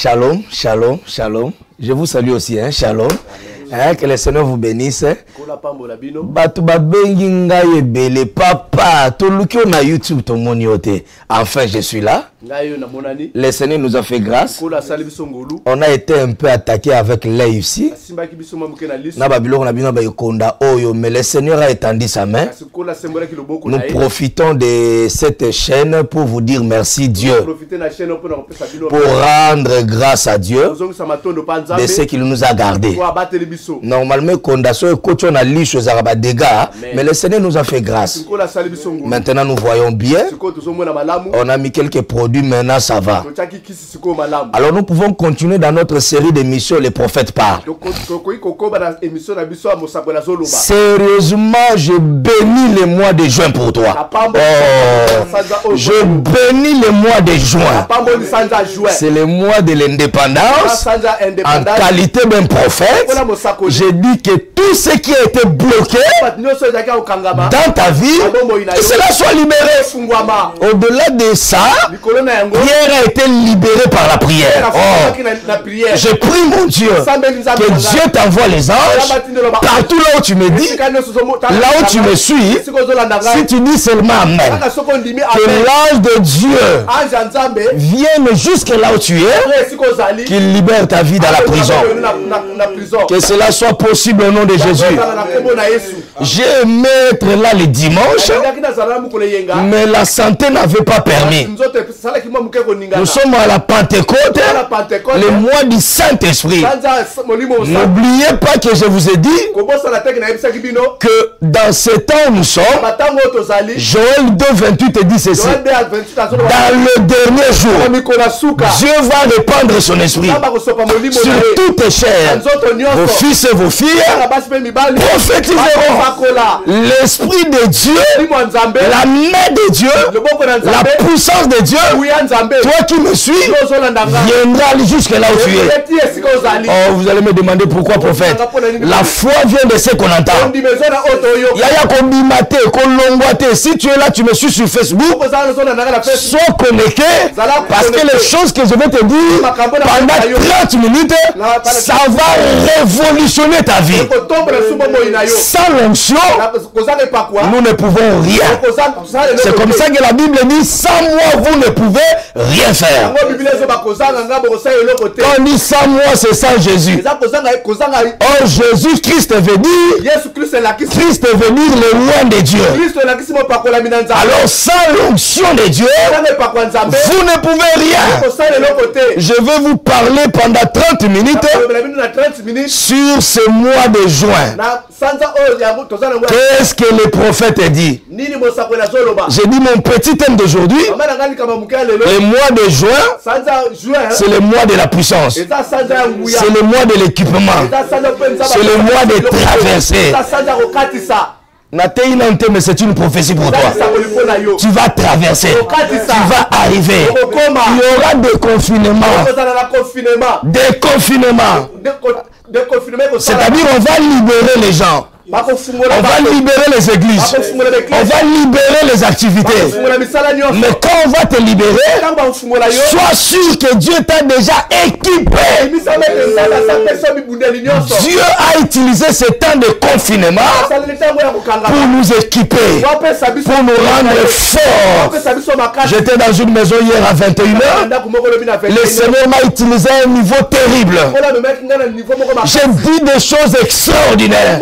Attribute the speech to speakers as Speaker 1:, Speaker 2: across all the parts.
Speaker 1: Shalom, shalom, shalom. Je vous salue aussi, hein, shalom. Hein, que le Seigneur vous bénisse. Batuba bengi ngai ebele papa. Toluki na YouTube to moniote. Enfin, je suis là. Le Seigneur nous a fait grâce. On a été un peu attaqué avec l'œil ici. Mais le Seigneur a étendu sa main. Nous profitons de cette chaîne pour vous dire merci Dieu. Pour rendre grâce à Dieu de ce qu'il nous a gardés. Normalement, mais le Seigneur nous a fait grâce. Maintenant, nous voyons bien. On a mis quelques produits, maintenant ça va. Alors nous pouvons continuer dans notre série d'émissions Les prophètes parlent. Sérieusement, je bénis le mois de juin pour toi. Oh, je bénis le mois de juin. C'est le mois de l'indépendance. En qualité d'un prophète, je dis que tout ce qui a été bloqué dans ta vie, que cela soit libéré. Au-delà de ça, Pierre a été libéré par la prière. Oh, je prie mon Dieu que Dieu t'envoie les anges partout là où tu me dis, là où tu me suis. Si tu dis seulement Amen, que l'ange de Dieu vienne jusque là où tu es, qu'il libère ta vie dans la prison. Que cela soit possible au nom de Jésus. J'ai aimé être là le dimanche, mais la santé n'avait pas permis. Nous sommes à la Pentecôte, le mois du Saint-Esprit. N'oubliez pas que je vous ai dit que dans ce temps où nous sommes, Joël 2:28 dit ceci: dans le dernier jour, Dieu va répandre son esprit sur toutes chairs. Vos fils et vos filles prophétiseront. L'esprit de Dieu, la main de Dieu, la puissance de Dieu, toi qui me suis, viendra jusque là où tu es. Oh, vous allez me demander pourquoi prophète. La foi vient de ce qu'on entend. Si tu es là, tu me suis sur Facebook, sois connecté, parce que les choses que je vais te dire pendant 30 minutes, ça va révolutionner ta vie. Sans l'onction, nous ne pouvons rien. C'est comme ça que la Bible dit: sans moi, vous ne pouvez rien faire. Quand on dit sans moi, c'est sans Jésus. Or, Jésus-Christ veut dire, Christ veut dire le loin de Dieu. Alors, sans l'onction de Dieu, vous ne pouvez rien. Je vais vous parler pendant 30 minutes sur ce mois de juin. Qu'est-ce que le prophète dit? J'ai dit mon petit thème d'aujourd'hui. Le mois de juin, c'est le mois de la puissance. C'est le mois de l'équipement. C'est le mois de traverser. Mais c'est une prophétie pour toi. Tu vas traverser. Tu vas arriver. Il y aura des confinements. Des confinements. C'est-à-dire on va libérer les gens. On va libérer les églises. On va libérer les activités. Mais quand on va te libérer, sois sûr que Dieu t'a déjà équipé. Dieu a utilisé ce temps de confinement pour nous équiper, pour nous rendre forts. J'étais dans une maison hier à 21h. Le Seigneur m'a utilisé à un niveau terrible. J'ai dit des choses extraordinaires.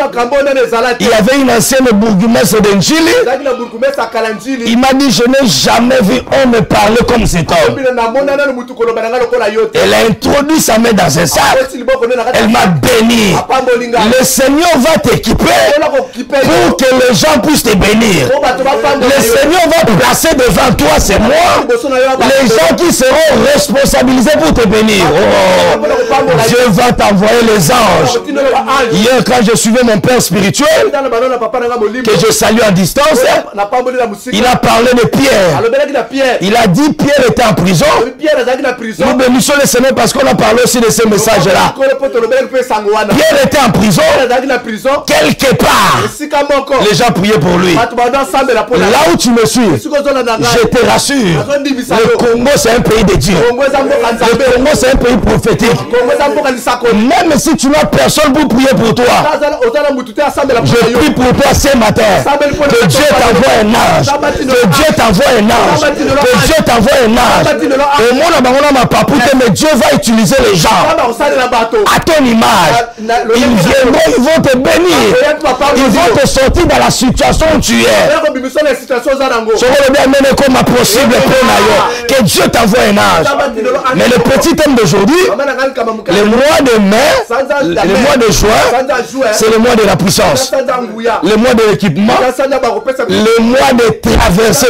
Speaker 1: Il y avait une ancienne bourgmestre d'Enjili. Il m'a dit: je n'ai jamais vu on me parler comme cet homme. Elle a introduit sa main dans un sac. Elle m'a béni. Le Seigneur va t'équiper pour que les gens puissent te bénir. Le Seigneur va placer devant toi, c'est moi, les gens qui seront responsabilisés pour te bénir. Oh, Dieu va t'envoyer les anges. Hier, quand je suivais mon père spirituel, que je salue à distance, il a parlé de Pierre. Il a dit Pierre était en prison. Nous bénissons le Seigneur parce qu'on a parlé aussi de ces messages-là. Pierre était en prison. Quelque part, les gens priaient pour lui. Là où tu me suis, je te rassure, le Congo c'est un pays de Dieu. Le Congo c'est un pays prophétique. Même si tu n'as personne pour prier pour toi, je prie pour toi ce matin. Que Dieu t'envoie un ange. Que Dieu t'envoie un ange. Que Dieu t'envoie un ange. Au monde ma papoute, mais Dieu va utiliser les gens à ton image. Ils viendront, ils vont te bénir. Ils vont te sortir dans la situation où tu es. Que Dieu t'envoie un ange. Mais le petit homme d'aujourd'hui, le mois de mai, le mois de juin, c'est le mois de la puissance, le mois de l'équipement, le mois de traverser.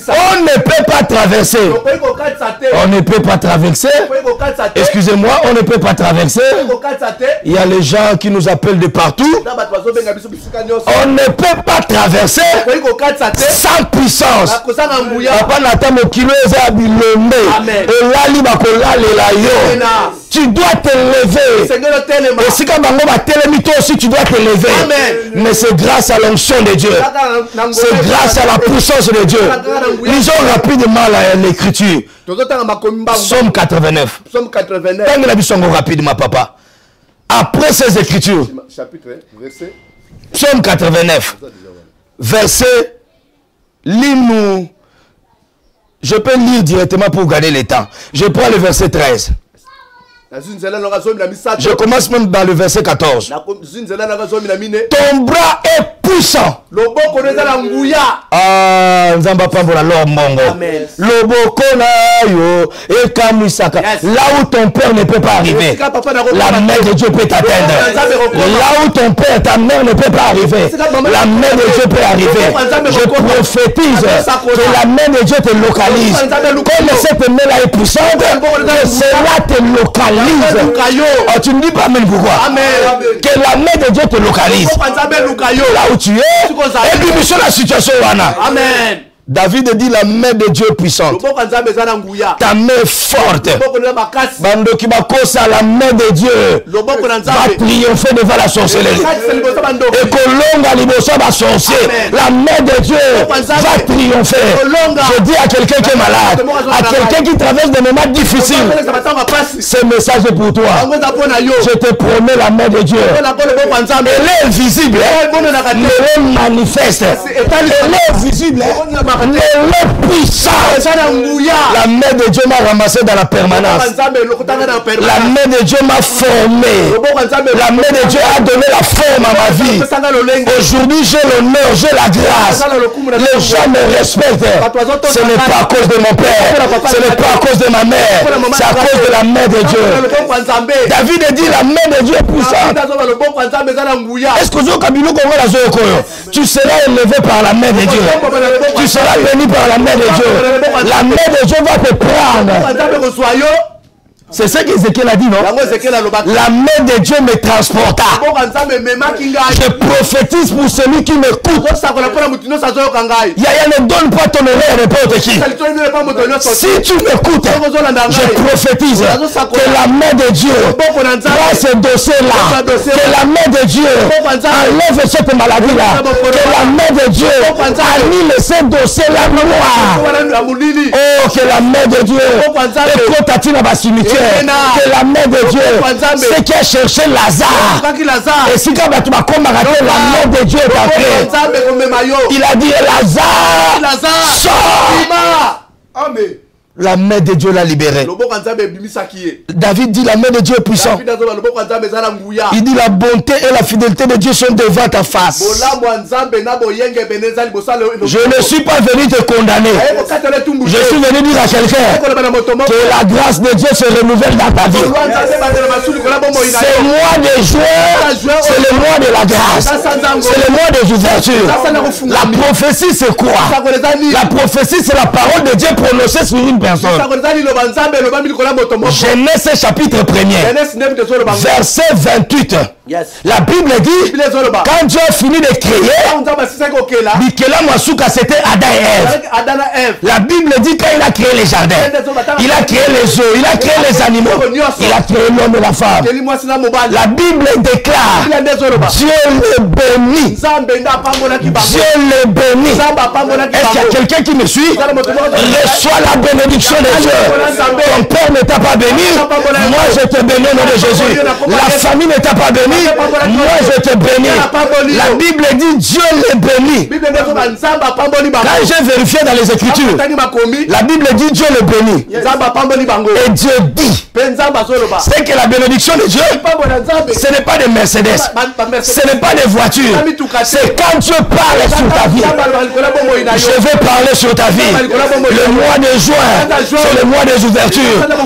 Speaker 1: On ne peut pas traverser. On ne peut pas traverser. Excusez-moi, on ne peut pas traverser. Il y a les gens qui nous appellent de partout. On ne peut pas traverser sans puissance. Tu dois te lever. Et si comme aussi tu dois te lever. Mais c'est grâce à l'onction de Dieu. C'est grâce à la puissance de Dieu. Lisons rapidement l'écriture. Psaume 89. Psaume rapidement, papa. Après ces écritures, Psaume 89, verset, lis-nous. Je peux lire directement pour gagner le temps. Je prends le verset 13. Je commence même dans le verset 14. Ton bras est puissant. Ah, là où ton père ne peut pas arriver, la main de Dieu peut t'atteindre. Là où ton père, ta mère ne peut pas arriver, la main de Dieu peut arriver. Je prophétise que la main de Dieu te localise. Comme cette main-là est puissante, que cela te localise. Oh, tu ne dis pas même pourquoi. Que la main de Dieu te localise. Là où tu es. Et puis sur la situation. Amen. David dit la main de Dieu puissante. Ta main forte. Bando qui va causer la main de Dieu va triompher devant la sorcellerie. Et que l'onga liboso va sorcier. La main de Dieu va triompher. Je dis à quelqu'un qui est malade, à quelqu'un qui traverse des moments difficiles, ce message est pour toi. Je te promets la main de Dieu. Elle est visible. Elle est manifeste. Elle est visible. Elle est puissante. La main de Dieu m'a ramassé dans la permanence. La main de Dieu m'a formé. La main de Dieu a donné la forme à ma vie. Aujourd'hui j'ai l'honneur, j'ai la grâce. Les gens me respectent. Ce n'est pas à cause de mon père, ce n'est pas à cause de ma mère, c'est à cause de la main de Dieu. David dit la main de Dieu est puissante. Est-ce que tu seras élevé par la main de Dieu? Tu seras béni par la main de Dieu. La main de Dieu va te prendre. C'est ce qu'Ézéchiel a dit, non? La main de Dieu me transporta. Je prophétise pour celui qui m'écoute. Yaya ne donne pas ton oreille à n'importe qui. Si tu m'écoutes, je prophétise que la main de Dieu va ce dossier-là. Que la main de Dieu enlève cette maladie-là. Que la main de Dieu annule ce dossier-là noir. Oh, que la main de Dieu écoute à Tina Bassimitier. Que la main de Dieu, c'est qui a cherché Lazare. Et si quand tu vas combattre, la main de Dieu est entrée. Il a dit Lazare, sors. Amen. La main de Dieu l'a libéré. David dit la main de Dieu est puissante. Il dit la bonté et la fidélité de Dieu sont devant ta face. Je ne suis pas venu te condamner. Je suis venu dire à quelqu'un que la grâce de Dieu se renouvelle dans ta vie. Ce mois de juin, c'est le mois de la grâce. C'est le mois des ouvertures. La prophétie, c'est quoi? La prophétie, c'est la parole de Dieu prononcée sur une personne. Genèse chapitre 1er, verset 28. La Bible dit, quand Dieu a fini de créer, Mikela Masuka, c'était Adam et Ève. La Bible dit quand il a créé les jardins, il a créé les eaux, il a créé les animaux, il a créé l'homme et la femme. La Bible déclare, Dieu le bénit. Dieu le bénit. Est-ce qu'il y a quelqu'un qui me suit? Reçois la bénédiction de Dieu. Ton père ne t'a pas béni, moi je te bénis au nom de Jésus. La famille ne t'a pas béni, moi je te bénis. La Bible dit Dieu le bénit. Quand j'ai vérifié dans les Écritures, la Bible dit Dieu le bénit. Et Dieu dit, c'est que la bénédiction de Dieu, ce n'est pas des Mercedes, ce n'est pas des voitures, c'est quand Dieu parle sur ta vie. Je vais parler sur ta vie. Le mois de juin, c'est le mois des ouvertures.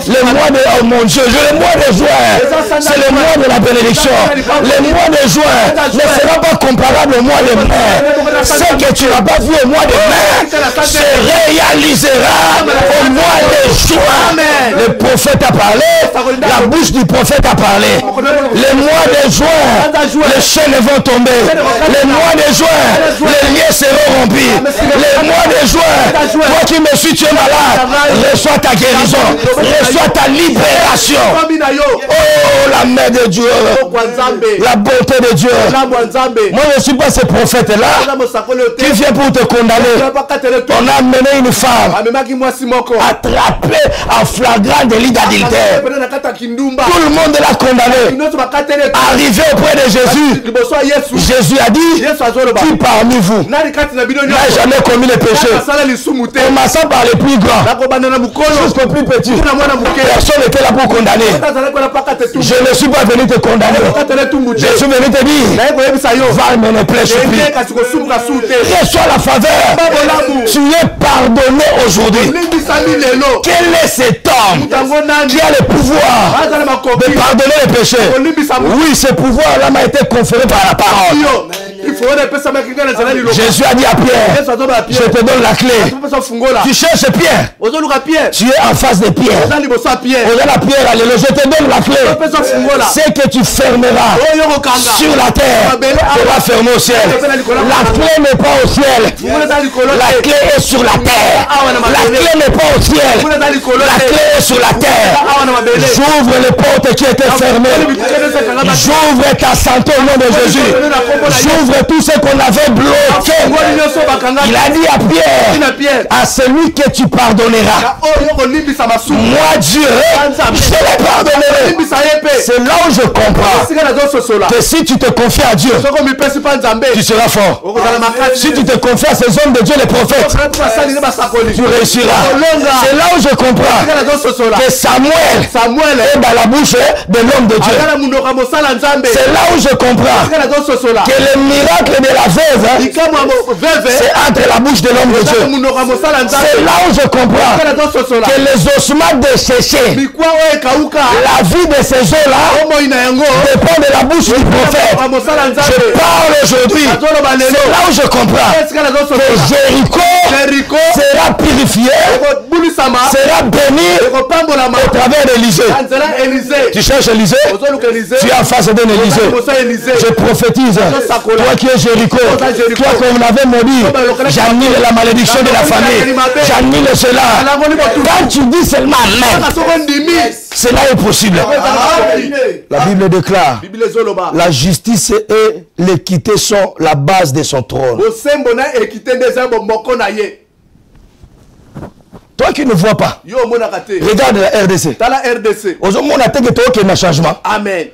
Speaker 1: Le mois de, oh mon Dieu, le mois de juin, c'est le mois de la bénédiction. Le mois de juin ne sera pas comparable au mois de mai. Ce que tu n'as pas vu au mois de mai se réalisera au mois de juin. Le prophète a parlé, la bouche du prophète a parlé. Le mois de juin, les chaînes vont tomber. Le mois de juin, les liens seront rompus. Le mois de juin, toi qui me suis, tu es malade, reçois ta guérison, reçois ta libération. Oh, la main de Dieu, la bonté de Dieu. Moi, je ne suis pas ce prophète-là qui vient pour te condamner. On a amené une femme attrapée en flagrant délit d'adultère. Tout le monde l'a condamné. Arrivé auprès de Jésus, Jésus a dit, qui parmi vous n'a jamais commis le péché? Commençant par les plus grands jusqu'au plus petit. Personne n'était là pour condamner. Je ne suis pas venu te condamner. Je suis venu te dire, va me plaît, je prie. Reçois la faveur. Tu es pardonné aujourd'hui. Quel est cet homme qui a le pouvoir de pardonner les péchés? Oui, ce pouvoir-là m'a été conféré par la parole. Jésus a dit à Pierre, je te donne la clé. Tu cherches Pierre. Tu es en face de Pierre. Je te donne la clé. C'est que tu fermeras sur la terre, tu vas fermer au ciel. La clé n'est pas au ciel. La clé est sur la terre. La clé n'est pas au ciel. La clé est sur la terre. J'ouvre les portes qui étaient fermées. J'ouvre ta santé au nom de Jésus. J'ouvre tout ce qu'on avait bloqué. Il a dit à Pierre, à celui que tu pardonneras, moi Dieu, je le pardonnerai. C'est là où je comprends que si tu te confies à Dieu, tu seras fort. Si tu te confies à ces hommes de Dieu, les prophètes, tu réussiras. C'est là où je comprends que Samuel est dans la bouche de l'homme de Dieu. C'est là où je comprends que le miracle de la veuve, c'est entre la bouche de l'homme de Dieu. C'est là où je comprends que les ossements desséchés, la vie de ces eaux-là dépend de la bouche du prophète. Je parle aujourd'hui. C'est là où je comprends que Jéricho sera purifié, sera béni au travers d'Élysée. Tu cherches Élysée? Tu es en face d'un Élysée. Je prophétise, toi qui es Jéricho, toi qu'on avait maudit, j'annule la malédiction de la famille, j'annule cela. Quand tu dis seulement Amen, cela est possible. La Bible déclare, la justice et l'équité sont la base de son trône. Toi qui ne vois pas, regarde la RDC. Aujourd'hui, on a un changement.
Speaker 2: Amen.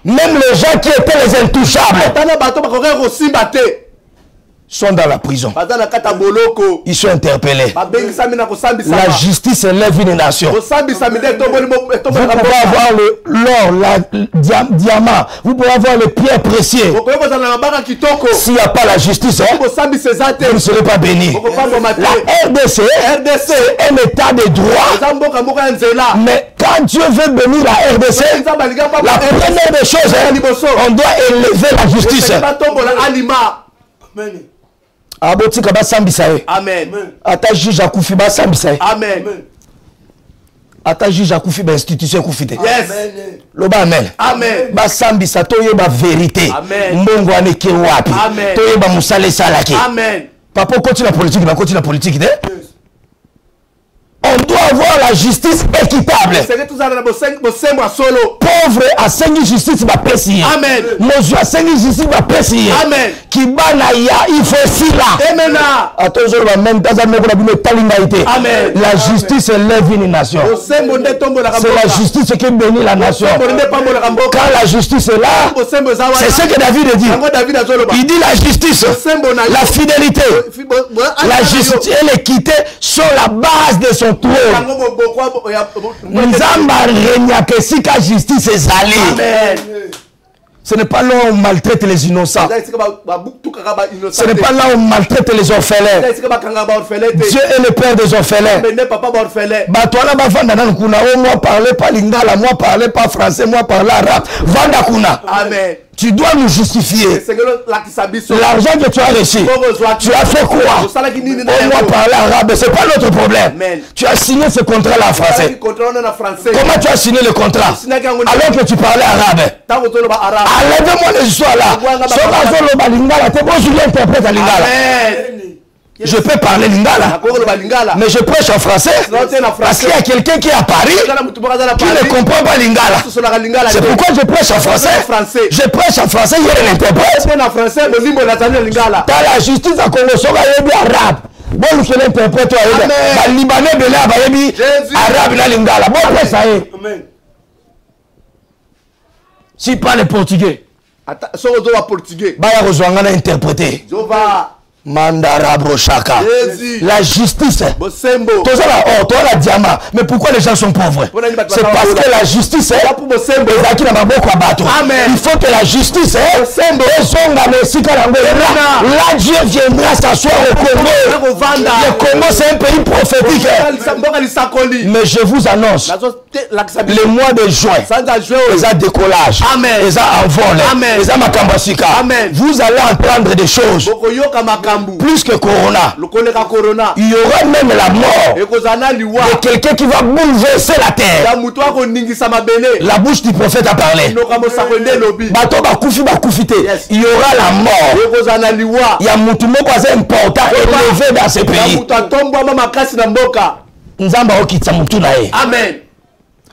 Speaker 1: Même les gens qui étaient les intouchables, sont dans la prison. Ils sont interpellés. La justice élève une nation. Vous pouvez avoir l'or, le diamant, vous pouvez avoir les pierres précieuses. S'il n'y a pas la justice, vous ne serez pas béni. La RDC, c'est un état de droit. Mais quand Dieu veut bénir la RDC, la première des choses, on doit élever la justice. Amen. Ata juge akufi ba sambisa. Amen. Ata juge akufi ba institution kufite. Yes. Loba amen. Amen. Ba sambisa to yeba vérité. Amen. Mbongo aneke wapi. Amen. To yeba musale salaki. Amen. Papa continue la politique, ba continue la politique de. On doit avoir la justice équitable. Pauvre a saigné justice va pécier. Amen. Monsieur a saigné justice va pécier. Amen. Kibana ya il faut si là. Amen. Attention même dans un monde de talingaïté. Amen. La justice élève une nation. C'est la justice qui bénit la nation. Quand la justice est là, c'est ce que David dit. Il dit la justice, la fidélité, la justice et l'équité sont la base de son trône. Nzamba régna que si la justice est allée. Amen. Ce n'est pas là où on maltraite les innocents. Ce n'est pas là où on maltraite les orphelins. Dieu est le père des orphelins. Moi parler pas lingala, moi parler pas français, moi parler arabe. Vanda kuna. Amen. Tu dois nous justifier. L'argent que tu as reçu, tu as fait quoi? Moi parler arabe, c'est pas notre problème. Tu as signé ce contrat-là en français. Comment tu as signé le contrat alors que tu parlais arabe? Enlève-moi les histoires là. Je peux parler lingala, mais je prêche en français parce qu'il y a quelqu'un qui est à Paris qui ne comprend pas lingala. C'est pourquoi je prêche en français. Je prêche en français, il y a l'interprète. Dans la justice à Congo, il y a arabe. Bon, je l'interprète, les Libanais de là, arabe na lingala. Bon, ça y est. Si pas les Portugais, Baya Rozwangana interprété. Mandara Brochaka. La justice. Toi la diamant. Mais pourquoi les gens sont pauvres? C'est parce que la justice il faut que la justice là Dieu viendra s'asseoir au Congo. Le Congo c'est un pays prophétique. Mais je vous annonce, le mois de juin, les a décollage, les a envol, les a makambasika. Vous allez entendre des choses plus que Corona. Il y aura même la mort de quelqu'un qui va bouleverser la terre. La bouche du prophète a parlé. Il y aura la mort. Il y a Moutoumoko important élevé dans ce pays. Amen.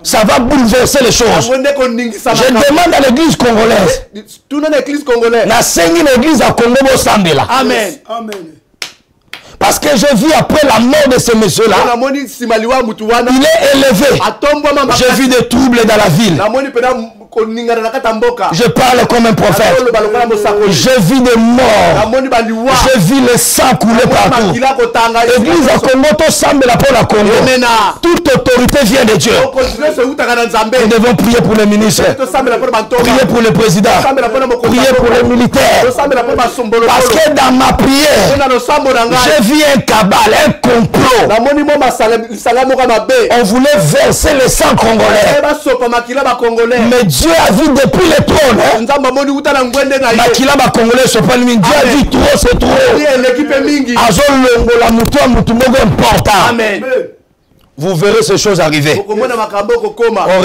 Speaker 1: Ça va bouleverser les choses. Je demande à l'église congolaise. La cinquième église à Congo Sambela. Amen. Parce que je vis après la mort de ce monsieur-là. Il est élevé. J'ai vu des troubles dans la ville. Je parle comme un prophète. Je vis des morts. Je vis le sang couler partout. L'église à Congo, tout semble la pour la Congo. Toute autorité vient de Dieu. Nous devons prier pour les ministres. Prier pour le président. Prier pour les militaires. Parce que dans ma prière, je vis un cabal, un complot. On voulait verser le sang congolais. Mais Dieu a vu depuis le trône. Makila ba congolais sont pas lui. Dieu a vu trop, c'est trop. Important. Amen. Vous verrez ces choses arriver. On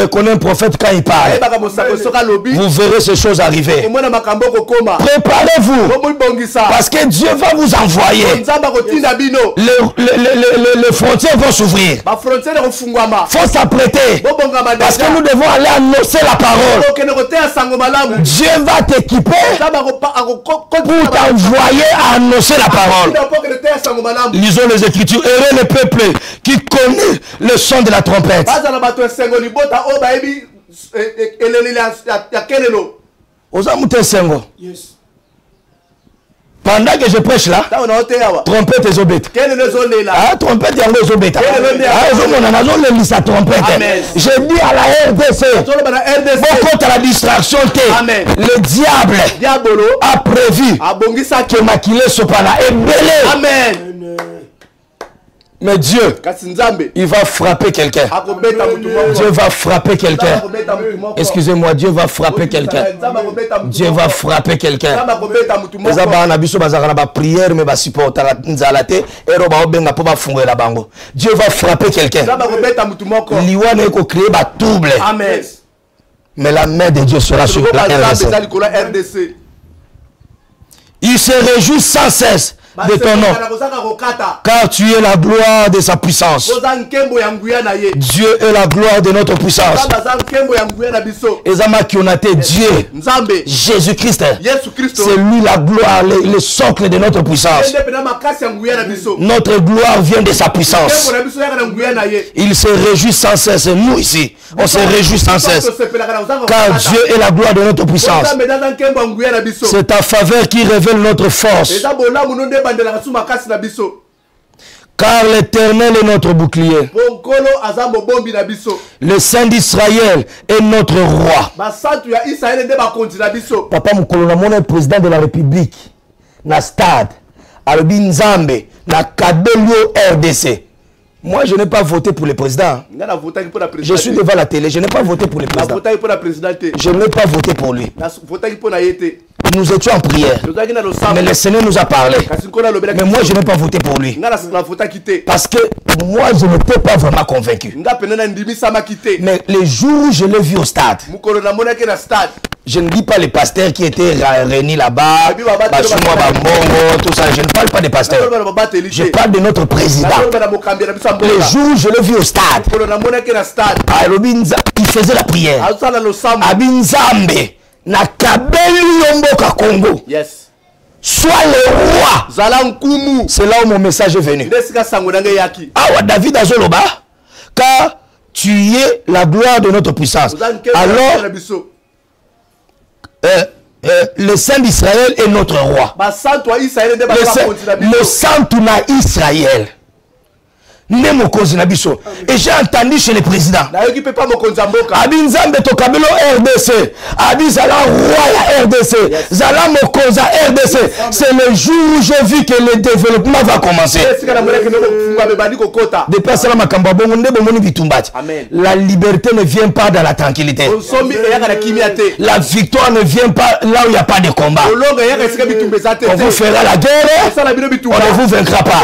Speaker 1: reconnaît un prophète quand il parle. Vous verrez ces choses arriver. Préparez-vous. Parce que Dieu va vous envoyer. Les frontières vont s'ouvrir. Il faut s'apprêter. Parce que nous devons aller annoncer la parole. Dieu va t'équiper pour t'envoyer à annoncer la parole. Lisons les Écritures. Heureux le peuple qui connaît le son de la trompette. Pendant que je prêche là, trompette et obéta. Ah, trompette et obéta. Ah, je trompette. Je dis à la RDC, beaucoup de la distraction, le diable a prévu que Makile Sopana est belé. Amen. Mais Dieu, il va frapper quelqu'un. Dieu va frapper quelqu'un. Excusez-moi, Dieu va frapper quelqu'un. Dieu va frapper quelqu'un. Dieu va frapper quelqu'un. Mais la main de Dieu sera sur la RDC. Il se réjouit sans cesse de ton nom, car tu es la gloire de sa puissance. Dieu est la gloire de notre puissance. Dieu, Jésus-Christ, c'est lui la gloire, le socle de notre puissance. Notre gloire vient de sa puissance. Il se réjouit sans cesse. Nous ici, on se réjouit sans cesse, car Dieu est la gloire de notre puissance. C'est ta faveur qui révèle notre force. Car l'Éternel est notre bouclier. Le Saint d'Israël est notre roi. Papa Moukolona, mon président de la République, na stade, Alobi Nzambe, na Kabelio RDC. Moi, je n'ai pas voté pour le président. Je suis devant la télé, je n'ai pas voté pour le président. Je n'ai pas voté pour lui. Nous étions en prière. Mais le Seigneur nous a parlé. Mais moi, je n'ai pas voté pour lui. Parce que moi, je n'étais pas vraiment convaincu. Mais les jours où je l'ai vu au stade, je ne dis pas les pasteurs qui étaient réunis là-bas, tout ça. Je ne parle pas des pasteurs. Je parle de notre président. Les jours où je l'ai vu au stade, il faisait la prière. Abinzambe. Congo.
Speaker 2: Yes.
Speaker 1: Sois le roi. C'est là où mon message est venu. Ah, David Azoloba, car tu es la gloire de notre puissance. Alors, le Saint d'Israël est notre roi. Le Saint d'Israël. Et j'ai entendu chez le président Abinzambe Tokabelo RDC Abizala roi ya RDC Zala Mokoza RDC. C'est le jour où j'ai vu que le développement va commencer. La liberté ne vient pas dans la tranquillité. La victoire ne vient pas là où il n'y a pas de combat. On vous fera la guerre, on ne vous vaincra pas.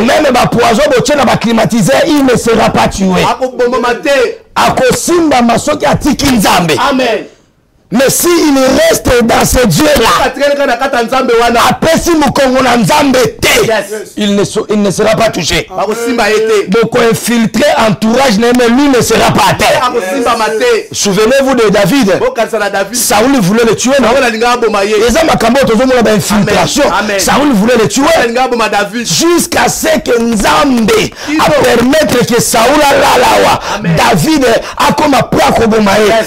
Speaker 1: Même ma poison climatisé, il ne sera pas tué. Amen. Mais s'il reste dans ce Dieu-là, il ne sera pas touché. Donc infiltré entourage, mais lui ne sera pas à terre. Souvenez-vous de David. Saoul voulait le tuer, non? Saoul voulait le tuer. Jusqu'à ce que Nzambe a permettre que Saoul David a comme appris.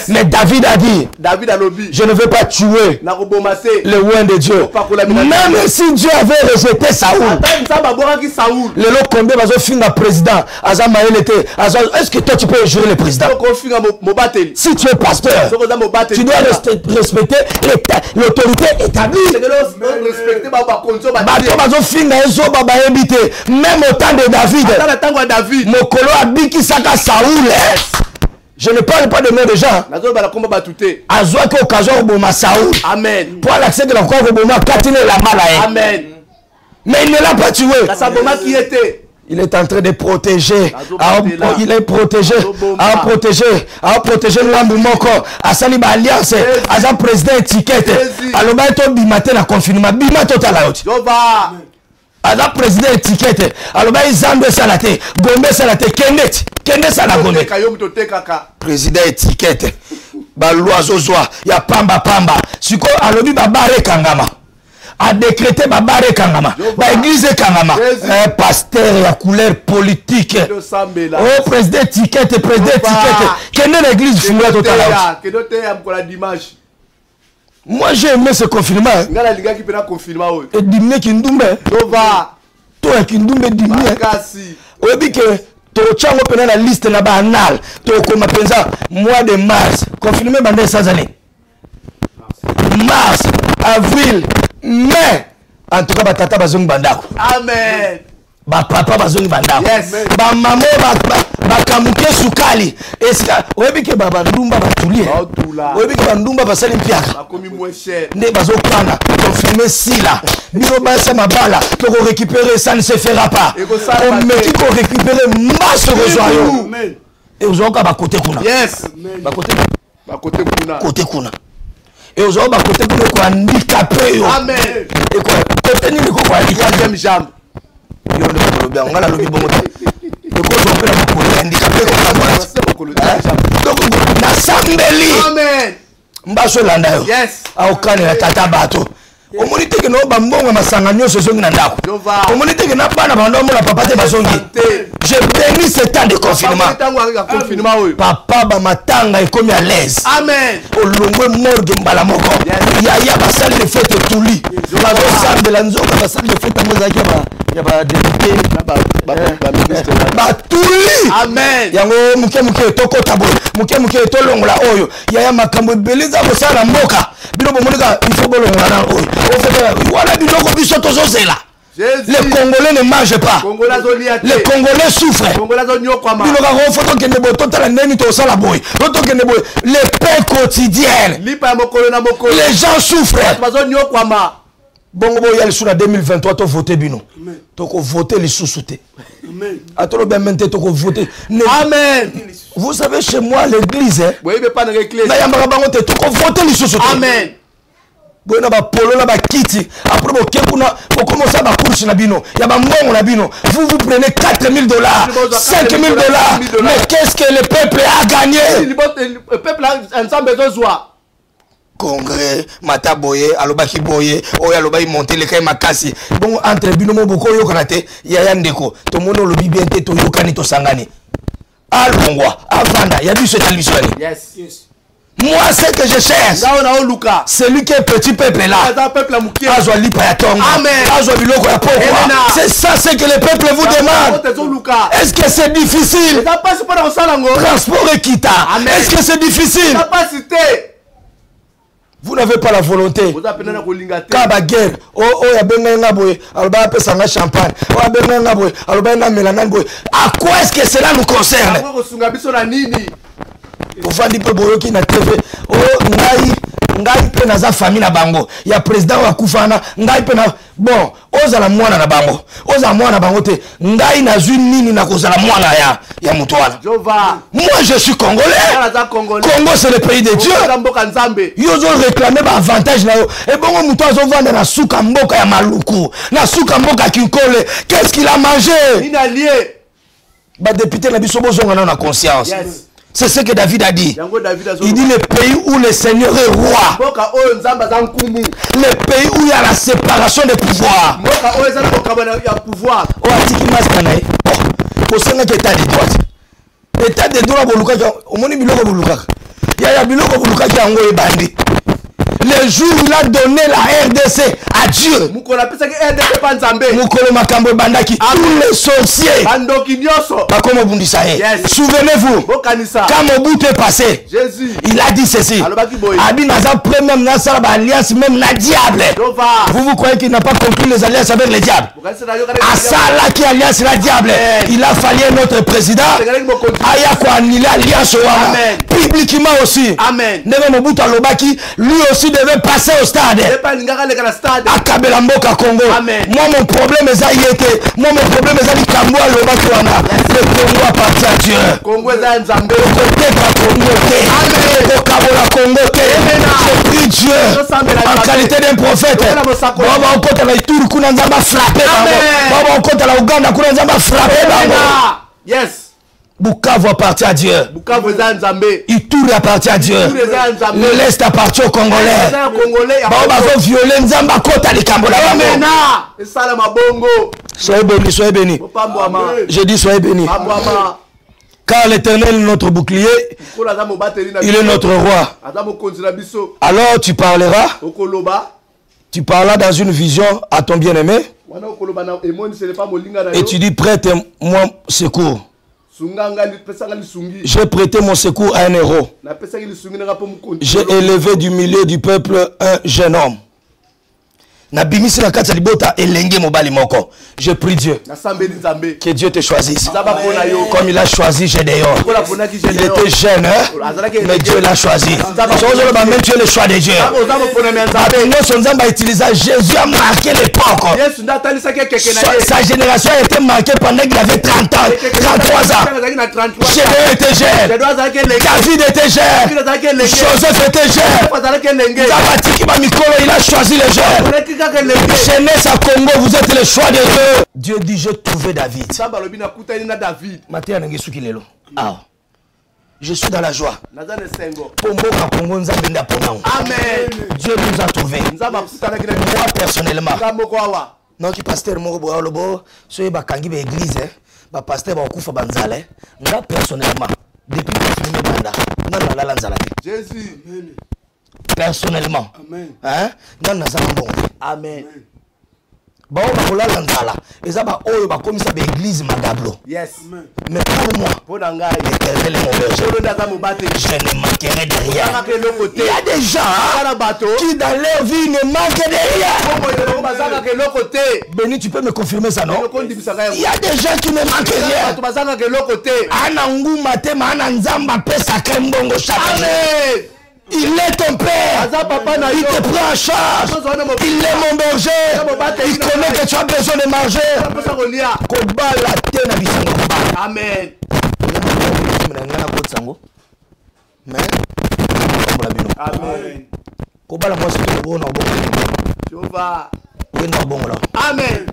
Speaker 1: Mais David a dit, je ne veux pas tuer le roi de Dieu. Même si Dieu avait rejeté Saoul, le lot combien va finir président. Est-ce que toi tu peux jurer le président? Si tu es pasteur, tu dois respecter l'autorité établie. Même au temps de David, Mokolo Abiki Saka Saoul. Je ne parle pas de nom de gens. Amen. Pour l'accès de la croix, Amen. Mais il ne l'a pas tué. Il est en train de protéger. Il est protégé. À protéger Moko. À Saliba Alliance. À sa président étiquette. À l'obéito bimaté la confinement. Bimato talaoti. Ada président étiquette. Alors bah ils ont salaté, Gombe salaté, Kende salagombe. Président étiquette. Ba loiseau zoa, ya pamba. Siko alobi babare kangama. A décrété babare kangama. Ba église kangama. Un pasteur ya couleur politique. Oh président étiquette, Kende l'église fumée total.
Speaker 2: Kedote am kola dimanche.
Speaker 1: Moi j'ai aimé ce confinement. Et Dimné Kindoumbe. Toi Kindoumbe Dimné. Oui, bien que tu as la liste là-bas anal. Tu as mois de mars. Confinement pendant 100 années. Mars, avril, mai. En tout cas, batata bazong bandako.
Speaker 2: Amen.
Speaker 1: Ba papa bazong bandako.
Speaker 2: Yes.
Speaker 1: Ba maman ba kamuke sukali. Eska oyebi ke baba ndumba batuli. Oyebi ke bandumba basali mpiaka.
Speaker 2: Bakomi moins cher.
Speaker 1: Nde bazokana confirmer sila. Bino basa mabala to récupérer ça ne se fera pas. On met ko récupérer masse rejoyo. Amen. Et ozoka ba côté kuna.
Speaker 2: Yes.
Speaker 1: Ba côté
Speaker 2: kuna.
Speaker 1: Côté kuna. Et ozoka ba côté kuna ko handicapé yo.
Speaker 2: Amen.
Speaker 1: Et quoi côté ni ko handicapé jambe. Yo le problème on a la lobi bongo. Et ko zo pela ko handicapé ko donc na sambeli.
Speaker 2: Amen.
Speaker 1: Mbaso landa yo.
Speaker 2: Yes.
Speaker 1: Aokane la tata bato. Omonite ke no bambonga masanga nyoso zongi na ndako. Omonite ke na bana bandomo la papa te bazongi. Je bénis ce temps de confinement. Papa ba matanga ekomi à l'aise.
Speaker 2: Amen.
Speaker 1: Olongwe morgue mbala moko. Ya ba salle de fête tuli. La salle de la nzoka ba salle de fête mozaki ba député ba tuli.
Speaker 2: Amen.
Speaker 1: Yango muke toko tabo. Muke tolongola oyo. Ya makambo beleza ko sala mboka. Bino bomonika il faut bolongola na oyo. Voilà biloko biso tozozela. Les Congolais ne mangent pas. Les Congolais souffrent. Les pains quotidiennes. Les gens souffrent. Bongo boyal sur la 2023 to voter bino. Toko voter les sous-soutés.
Speaker 2: Amen.
Speaker 1: Vous savez chez moi l'église hein.
Speaker 2: Amen.
Speaker 1: Bona ba polo na ba kiti après bo kekuna pour commencer ba course na bino ya ba mbongo na bino vous prenez 4000 $, 5000 $. Mais qu'est-ce que le peuple a gagné?
Speaker 2: Le peuple a ensemble besoin joie.
Speaker 1: Congrès mata boye alobaki boye oya alobai monter le kay makasi bon entre bino mo boko yo kanate ya ndeko to mono lobi bien te to yokani to sangani alongwa avanda ya biso télévision.
Speaker 2: Yes, yes.
Speaker 1: Moi, ce que je cherche, c'est lui qui est petit peuple là. C'est ça ce que le peuple vous demande. Est-ce que c'est difficile? Transport équitable. Est-ce que c'est difficile? Vous n'avez pas la volonté. Kaba guerre. Oh, ya benga ngaboy. Alba pe sanga champagne. Oh, ya benga ngaboy. Alba na melanan boy. À quoi est-ce que cela nous concerne? Ofandi pe boyoki na TV oh ngai pe na za famille na bango ya président wa kufana ngai pe na bon ozala mwana na bango oza mwana bango te ngai na zui nini na kozala mwana ya mutwana. Moi je suis congolais. Congo c'est le pays de Dieu. Yo zo réclamer ba avantage na yo et bongo muto azo vendre na suka mboka ya maluku na suka mboka kinkole. Qu'est-ce qu'il a mangé? Ba député na biso bozonga na conscience.
Speaker 2: Yes.
Speaker 1: C'est ce que David a dit. Il dit le pays où le Seigneur est roi. Le pays où il y a la séparation des pouvoirs. État de droit. Le jour où il a donné la RDC à Dieu, tous les sorciers, souvenez-vous, quand Mobutu est passé, il a dit ceci. Alliance même la diable. Vous croyez qu'il n'a pas compris les alliances avec les diables? À ça là qui alliance la diable, il a fallu notre président annuler l'alliance publiquement aussi. Lui aussi devait passer au stade. Akabela mboka Congo. Moi mon problème est aïete. Moi mon problème est ali Kambo le Bakwana. Le Congo appartient à Dieu.
Speaker 2: Congo est un Zambé.
Speaker 1: Congo te. Kabola Congo te. Je prie Dieu en qualité d'un prophète. Baba okota la Ituri kuna nzamba frappé. Baba okota la Uganda kuna nzamba frappé.
Speaker 2: Yes.
Speaker 1: Bukavu appartient à Dieu. Ituri appartient à Dieu. L'Est appartient aux Congolais. Violer Nzamba Kota les Kambola. Soyez bénis, soyez bénis. Je dis soyez bénis. Car l'Éternel est notre bouclier, il est notre roi. Alors tu parleras, tu parleras dans une vision à ton bien-aimé et tu dis prête-moi secours. J'ai prêté mon secours à un héros. J'ai élevé du milieu du peuple un jeune homme. Je prie Dieu que Dieu te choisisse comme il a choisi Gédéon. Il était jeune, hein? Mais Dieu l'a choisi. Même Dieu le choix de Dieu. Jésus a marqué l'époque. Sa génération a été marquée pendant qu'il avait 30 ans, 33 ans. Gédéon était jeune, David était jeune, Joseph était jeune. Il a choisi les jeunes. Jeunesse à Congo, vous êtes le choix de Dieu. Dieu dit, j'ai trouvé David. Je suis dans la joie. Amen. Dieu nous a trouvés. Moi personnellement. Non, qui pasteur Morobo Lobo, soyez bakangi l'église, ba pasteur ba okufa banzale. Moi personnellement, depuis que je suis banda, non la lanzala. Jésus. Personnellement. Amen. Hein? Non, non, ça bon. Amen. Bon, on va lanzala. Et ça va oh, va comme ça l'église magablo. Yes. Mais pour moi, l'Éternel est mon berger. Je ne manquerai de rien. Il y a des gens qui dans leur vie ne manquent de rien. Béni, tu peux me confirmer ça, non? Il y a des gens qui ne manquent rien. Anangu matema ananzamba pesa kembongo chakane. Il est ton père. Il te prend en charge. Il est mon berger. Il connaît que tu as besoin de manger. Amen. Amen.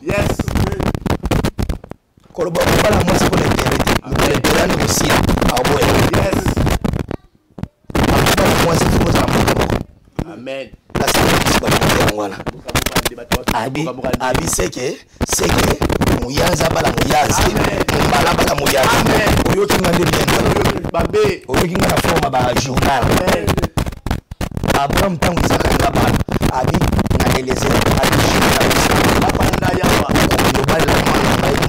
Speaker 1: Yes. Amen. Abi seke muyanza bala muyanza mbala bala muyanza oyo kingande bien babe oyo kingana forma ba journal Abraham tangu zaka ngaba abi na eleze abi journal la banda yawa ko bala la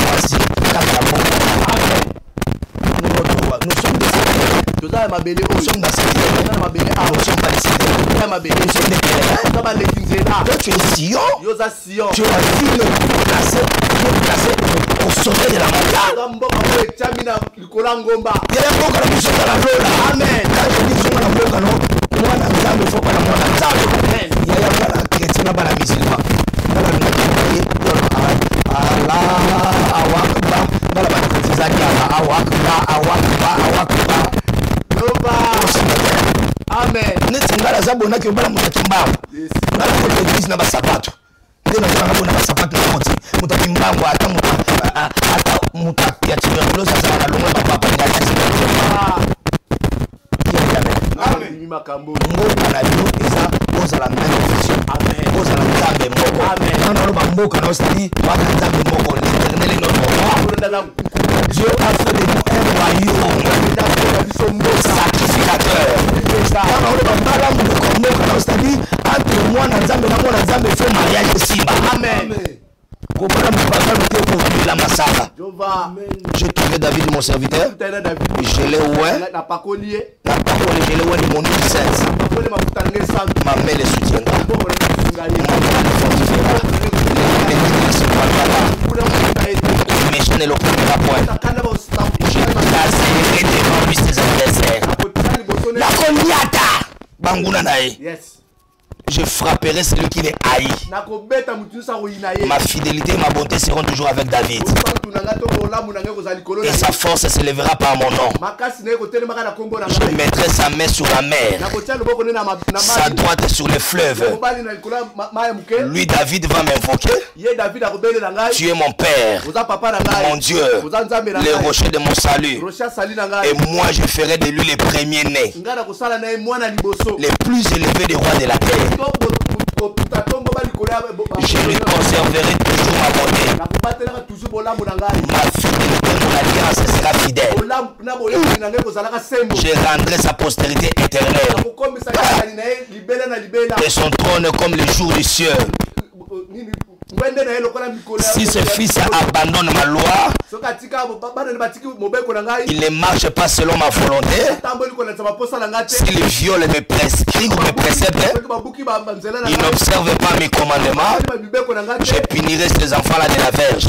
Speaker 1: mwasi kaka mo. Amen. Nous sommes des nous sommes dans cette nous sommes pas des nous sommes des toi tu es Sion, tu es la ville placée au sommet de la montagne. Il y a beaucoup de mission dans la Lola. Amen. Quand je dis sur la Lola, moi il ne faut pas la montagne. Il y a la chrétien dans la musulman. Dans la musulman, Allah, Awakba, dans la baptisation, Awakba. Amen. N'etingala zabona ke bala mutakimbamu. Bala ko l'église na basapato. Ndena zanga bona basapato na moti. Mutakimbamu ata mutapia tuberculose za longa papa ngati. Amen. Makambo. Mboka na yo eza ozala na vision. Amen. Ozala nzambe moko. Amen. Nano ba mboka na ostali ba nzambe moko l'Éternel est notre roi. Dieu a fait de nous un royaume sacrificateur. C'est-à-dire, entre moi et Nzambe, il faut mariage de Simba. Amen. J'ai trouvé David, mon serviteur. Je l'ai oué. Je l'ai oué de mon innocence. Ma main le soutiendra. Mon bras le fortifiera. L'ennemi ne se parlera pas. Le méchant ne l'occupera point. Je casserai devant lui ses adversaires. La Goliata. Banguna nae. Yes. Je frapperai celui qui les haït. Ma fidélité et ma bonté seront toujours avec David. Et sa force s'élèvera par mon nom. Je mettrai sa main sur la mer, sa droite sur les fleuves. Lui, David, va m'invoquer. Tu es mon père, mon Dieu, le rocher de mon salut. Et moi, je ferai de lui les premiers-nés, les plus élevés des rois de la terre. Je lui conserverai toujours ma bonté. Ma fidélité, mon alliance sera fidèle. Je rendrai sa postérité éternelle. Et son trône comme le jour du ciel. Si ce fils abandonne ma loi, il ne marche pas selon ma volonté, s'il viole mes prescrits ou mes préceptes, il n'observe pas mes commandements, je punirai ces enfants-là de la verge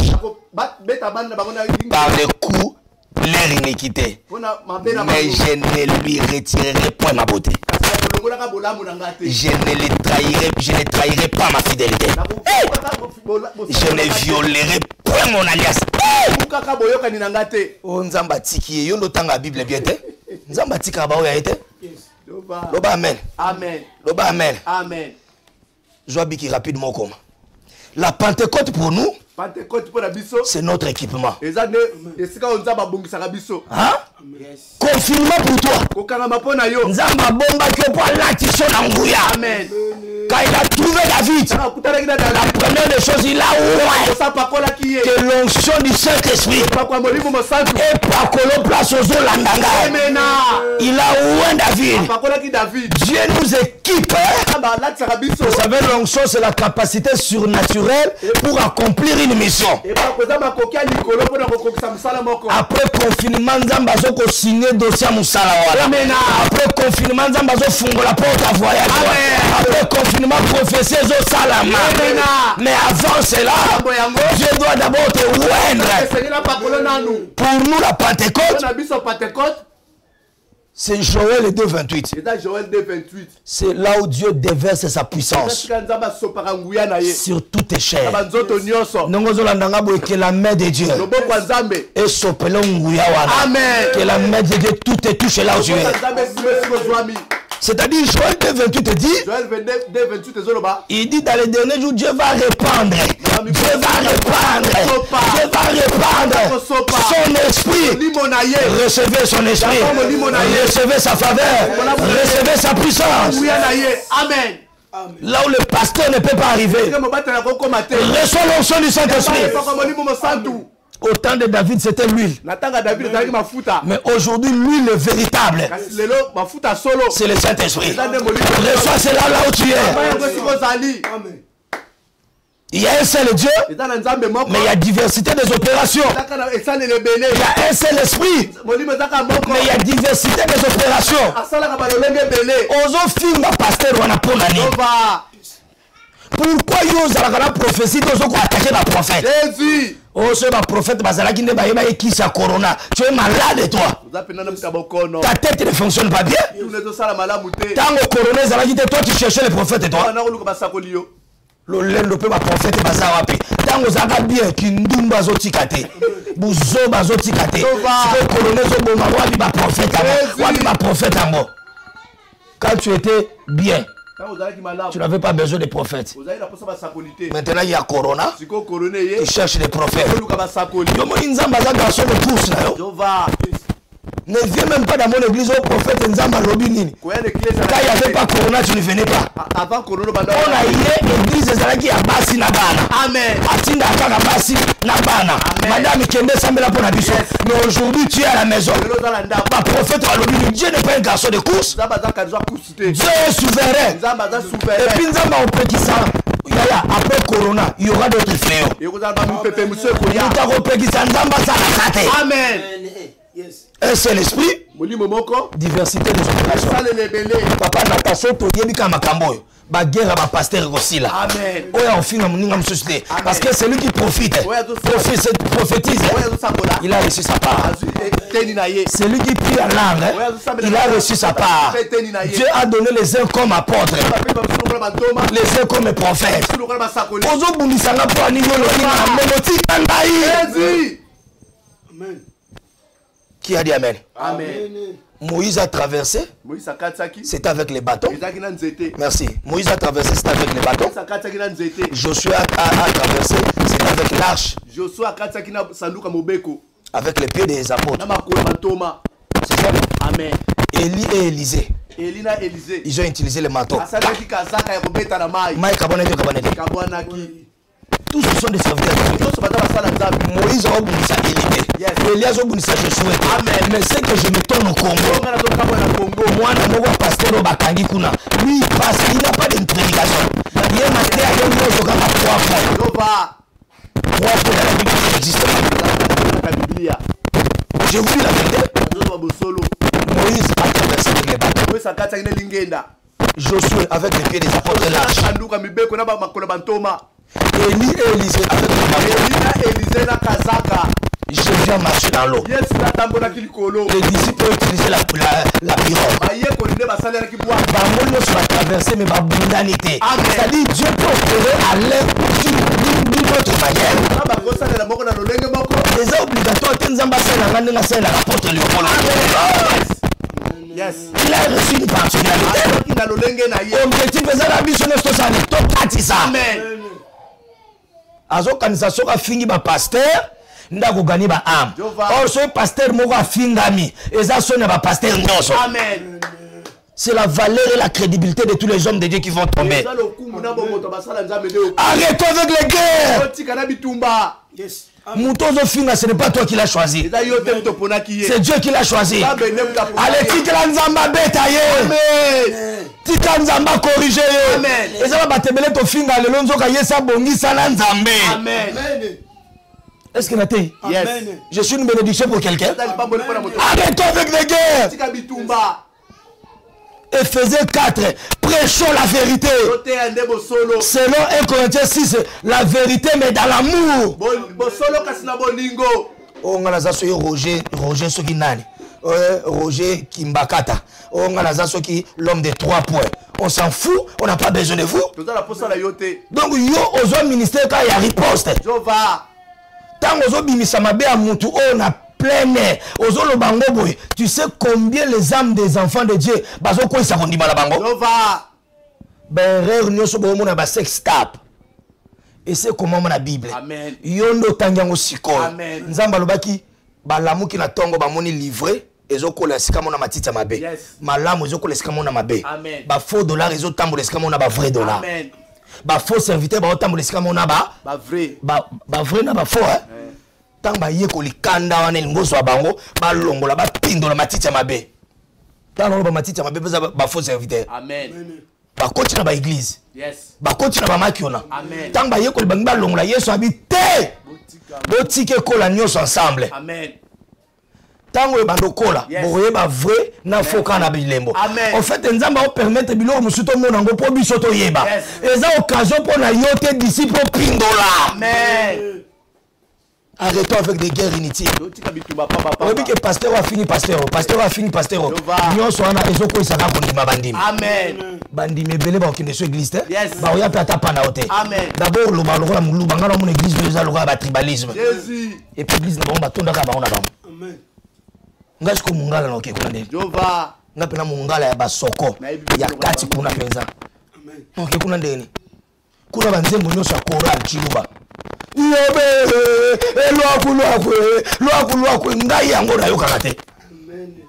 Speaker 1: par les coups, leur iniquité. Mais je ne lui retirerai point ma beauté. Je ne trahirai pas ma fidélité. Je ne violerai point mon alliance. Oh, Nzamba tiki yo tanga Bible bien te. Nzamba tika ba oya ete. Loba amen.
Speaker 2: Amen.
Speaker 1: Loba amen.
Speaker 2: Amen.
Speaker 1: Joa biki rapidement comme. La Pentecôte pour nous, c'est notre équipement. Hein? Confinement pour toi. Nzamba bomba qui pour l'action d'Angouya.
Speaker 2: Amen.
Speaker 1: Quand il a trouvé David, la première des choses, il a ouvert que l'onction du Saint-Esprit et Pakolo place aux eaux landanga. Il a ouvert David. Dieu nous équipe. Vous savez, l'onction, c'est la capacité surnaturelle pour accomplir une mission. Après confinement, Nzamba zoko signé dossier à Moussala. Après confinement, Nzamba zoko fungo la porte à voyage. Après confinement, prophétie au salama. Mais avant cela, Dieu doit d'abord te oindre. Pour nous, la Pentecôte, c'est Joël 2,28. C'est là où Dieu déverse sa puissance sur toutes tes chairs. Que la main de Dieu est sopelon. Que la main de Dieu tout te touche là où tu es. C'est-à-dire, Joël 2,28 dit, il dit dans les derniers jours, Dieu va répandre. Dieu va répandre. Dieu va répandre son esprit. Recevez son esprit. Recevez sa faveur. Recevez sa puissance.
Speaker 2: Amen.
Speaker 1: Là où le pasteur ne peut pas arriver, reçois l'onction du Saint-Esprit. Au temps de David, c'était l'huile. Mais aujourd'hui, l'huile véritable, c'est le Saint-Esprit. Reçois cela là où tu es. Il y a un seul Dieu, mais il y a diversité des opérations. Il y a un seul esprit, mais il y a diversité des opérations. Ozo film pasteur ou anapolani. Pourquoi ils ont la prophétie de attaquer la prophète?
Speaker 2: Jésus.
Speaker 1: Oh, c'est ma prophète, qui sa corona. Tu es malade, toi. Ta tête ne fonctionne pas bien. Tant au corona, toi, tu cherchais les prophètes, toi. Le peu ma prophète, tant aux agas bien, qui nous bazotikate. Bouzo bazotikate. Si le corona, ma prophète, quand tu étais bien, tu n'avais pas besoin de prophètes. Maintenant, il y a Corona. Tu cherches des prophètes. Ne viens même pas dans mon église au prophète Nzamba Lobinini. Quand il n'y avait pas Corona, tu ne venais pas.
Speaker 2: Avant Corona,
Speaker 1: on a eu l'église qui a Bassi Nabana. Amen. Atinda Kaka Bassi Nabana. Madame Kende Sambela pour la biso. Mais aujourd'hui, tu es à la maison. Ma prophète Lobinini, Dieu n'est pas un garçon de course. Dieu est souverain. Et puis Nzamba au petit sang. Après Corona, il y aura d'autres fléaux.
Speaker 2: Amen.
Speaker 1: Un seul esprit, diversité des opérations. Papa Natasso, Toyebika Makamboy, Baguerre à pasteur aussi là.
Speaker 2: Amen.
Speaker 1: Parce que c'est lui qui profite, prophétise, il a reçu sa part. C'est lui qui prie en langue, il a reçu sa part. Dieu a donné les uns comme apôtres, les uns comme prophètes.
Speaker 2: Amen.
Speaker 1: Qui a dit Amen?
Speaker 2: Amen.
Speaker 1: Moïse a traversé, c'est avec les bâtons. Merci. Moïse a traversé, c'est avec les bâtons. Josué a traversé, c'est avec l'arche. Avec les pieds des apôtres. C'est ça?
Speaker 2: Amen.
Speaker 1: Élie et Élisée.
Speaker 2: Elina Élisée.
Speaker 1: Ils ont utilisé le marteau.
Speaker 2: Asalaki kazaka ya kobeta na mai.
Speaker 1: Mai kabonete kabonete.
Speaker 2: Kabwanaki.
Speaker 1: Tous ce sont des serviteurs. Moïse a obunisa Élité. Elias a obunisa Josué. Mais c'est que je me tourne au Congo. Moi, je ne vois pas pasteur au Bakangi Kuna. Lui, il passe, il n'a pas de prédication. Il y a un matin, il y a un mot, il y a 3 fois. 3 fois dans la Bible qui n'existe pas. Je vous dis la vérité. Moïse a traversé les bateaux. Josué avec les pieds des apôtres lâches. Élie et Élisée avec le kazaka. Jésus a marché dans l'eau. Les disciples ont utilisé la pirogue. Bango va traverser mais va bundanité. C'est-à-dire Dieu peut opérer à l'aide d'une autre manière. Les obligatoires c'est l'apôtre Léopold.
Speaker 2: Yes.
Speaker 1: Il a reçu une particularité. Objectif est la mission de ce Amen. Azo kanisa soka fingi ba pasteur ndako gani ba âme. Or ce pasteur moko afingami eza sona ba pasteur nyonso.
Speaker 2: Amen.
Speaker 1: C'est la valeur et la crédibilité de tous les hommes de Dieu qui vont tomber. Arrête avec les guerres.
Speaker 2: Yes.
Speaker 1: Moutozo finga, ce n'est pas toi qui l'as choisi. C'est Dieu qui l'a choisi. Allez, tika nzamba betaye.
Speaker 2: Amen.
Speaker 1: Tika nzamba corriger.
Speaker 2: Amen.
Speaker 1: Et ça va batebele to finga le lonzo ka yesa bongi sana nzambe.
Speaker 2: Amen.
Speaker 1: Est-ce que naté?
Speaker 2: Yes.
Speaker 1: Je suis une bénédiction pour quelqu'un. Arrête avec les guerres. Éphésiens 4, prêchons la vérité. Selon 1 Corinthiens 6, la vérité mais dans l'amour. Oh, on a Roger Sokinani. Roger Kimbakata. Oh, on a l'homme des 3 points. On s'en fout, on n'a pas besoin de vous. Donc, yo, aux ministère, quand il y a riposte. Tant aux bimisamabe à Moutou, on a plein air. Ozolo bango boy, tu sais combien les âmes des enfants de Dieu bazo ko isa kondima la bango. Ben rare nyoso bo mona ba sex tap. Et c'est comment la Bible.
Speaker 2: Amen.
Speaker 1: Yondo tanyango siko.
Speaker 2: Amen.
Speaker 1: Nzamba lobaki balamu ki na tongo ba moni livré ezoko la sika mona matita mabe.
Speaker 2: Yes.
Speaker 1: Malamu ezoko la sika mona mabe.
Speaker 2: Amen.
Speaker 1: Ba faux dollar ezo tambo sika mona ba vrai dollar.
Speaker 2: Amen.
Speaker 1: Ba faux serviteur ba tambo sika mona ba
Speaker 2: vrai.
Speaker 1: Ba vrai na ba faux hein. Tant ba ye ko likanda wana ngoso abango ba longola ba pindola matiti mabe. Tant ba matiti mabe ba faux serviteur.
Speaker 2: Amen.
Speaker 1: Ba koti na ba église.
Speaker 2: Yes.
Speaker 1: Ba koti na ba makiona.
Speaker 2: Amen.
Speaker 1: Tant ba ye ko ba longola Yesu habité. Botike ko la nyos ensemble.
Speaker 2: Amen.
Speaker 1: Tant o bando kola, boye ba vrai na foka na bilembo. En fait nzamba o permettre biloko musuto mona ngo po biso to yeba. Eza occasion pour na yote disciple pindola.
Speaker 2: Amen.
Speaker 1: Arrêtons avec des guerres inutiles. On dit que pasteur a fini pasteur. Pasteur a fini pasteur. Nous sommes en ezoko isaka kondima bandimi.
Speaker 2: Amen.
Speaker 1: Bandimi belé ba okende so église.
Speaker 2: Yes.
Speaker 1: Ba oya pata pana ote.
Speaker 2: Amen.
Speaker 1: D'abord lo ba lo la mulu bangala mon église de lo ba tribalisme.
Speaker 2: Jésus.
Speaker 1: Et puis église na ba tonda ka ba ona ba. Amen. Ngashi ko mungala na oke kuna ndeni.
Speaker 2: Jova.
Speaker 1: Ngapena mungala ya basoko. Ya kati kuna penza. Amen. Oke kuna ndeni. Kuna banzembo nyoso choral chiluba.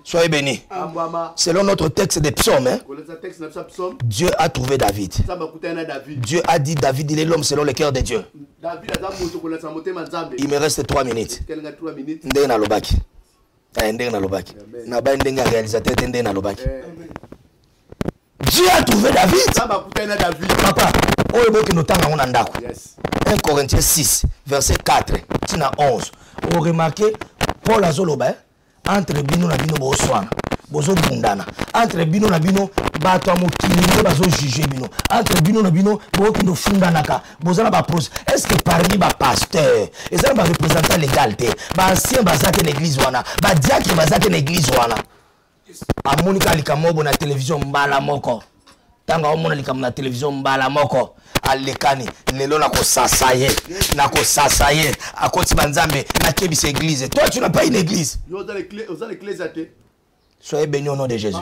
Speaker 1: Soyez bénis. Selon notre texte des psaumes, hein, Dieu a trouvé David. Dieu a dit David, il est l'homme selon le cœur de Dieu. Il me reste 3 minutes. Ndena lobaki. Ndena lobaki. Naba ndenga réalisateur ndena lobaki. Dieu a trouvé David. Papa, yes. 1 Corinthiens 6, verset 4, tina 11. Vous remarquez, Paul a zoloba, entre bino na bino bo swana, bozo bundana. Entre bino na bino, bato amokili, bazo juger bino. Entre bino na bino, bo kino fundanaka, bozo na ba pros. Est-ce que parmi ba pasteur, et ça va représenter l'égalité, ba ancien bazate l'église wana, ba diacre bazate l'église wana. A Monica likamobo na télévision mbala moko. Tanga omona likamobo na télévision mbala moko. Alekani lelo na ko sasaye akoti banzambe na kebisa église. Toi tu n'as pas une église. Soyez bénis au nom de Jésus.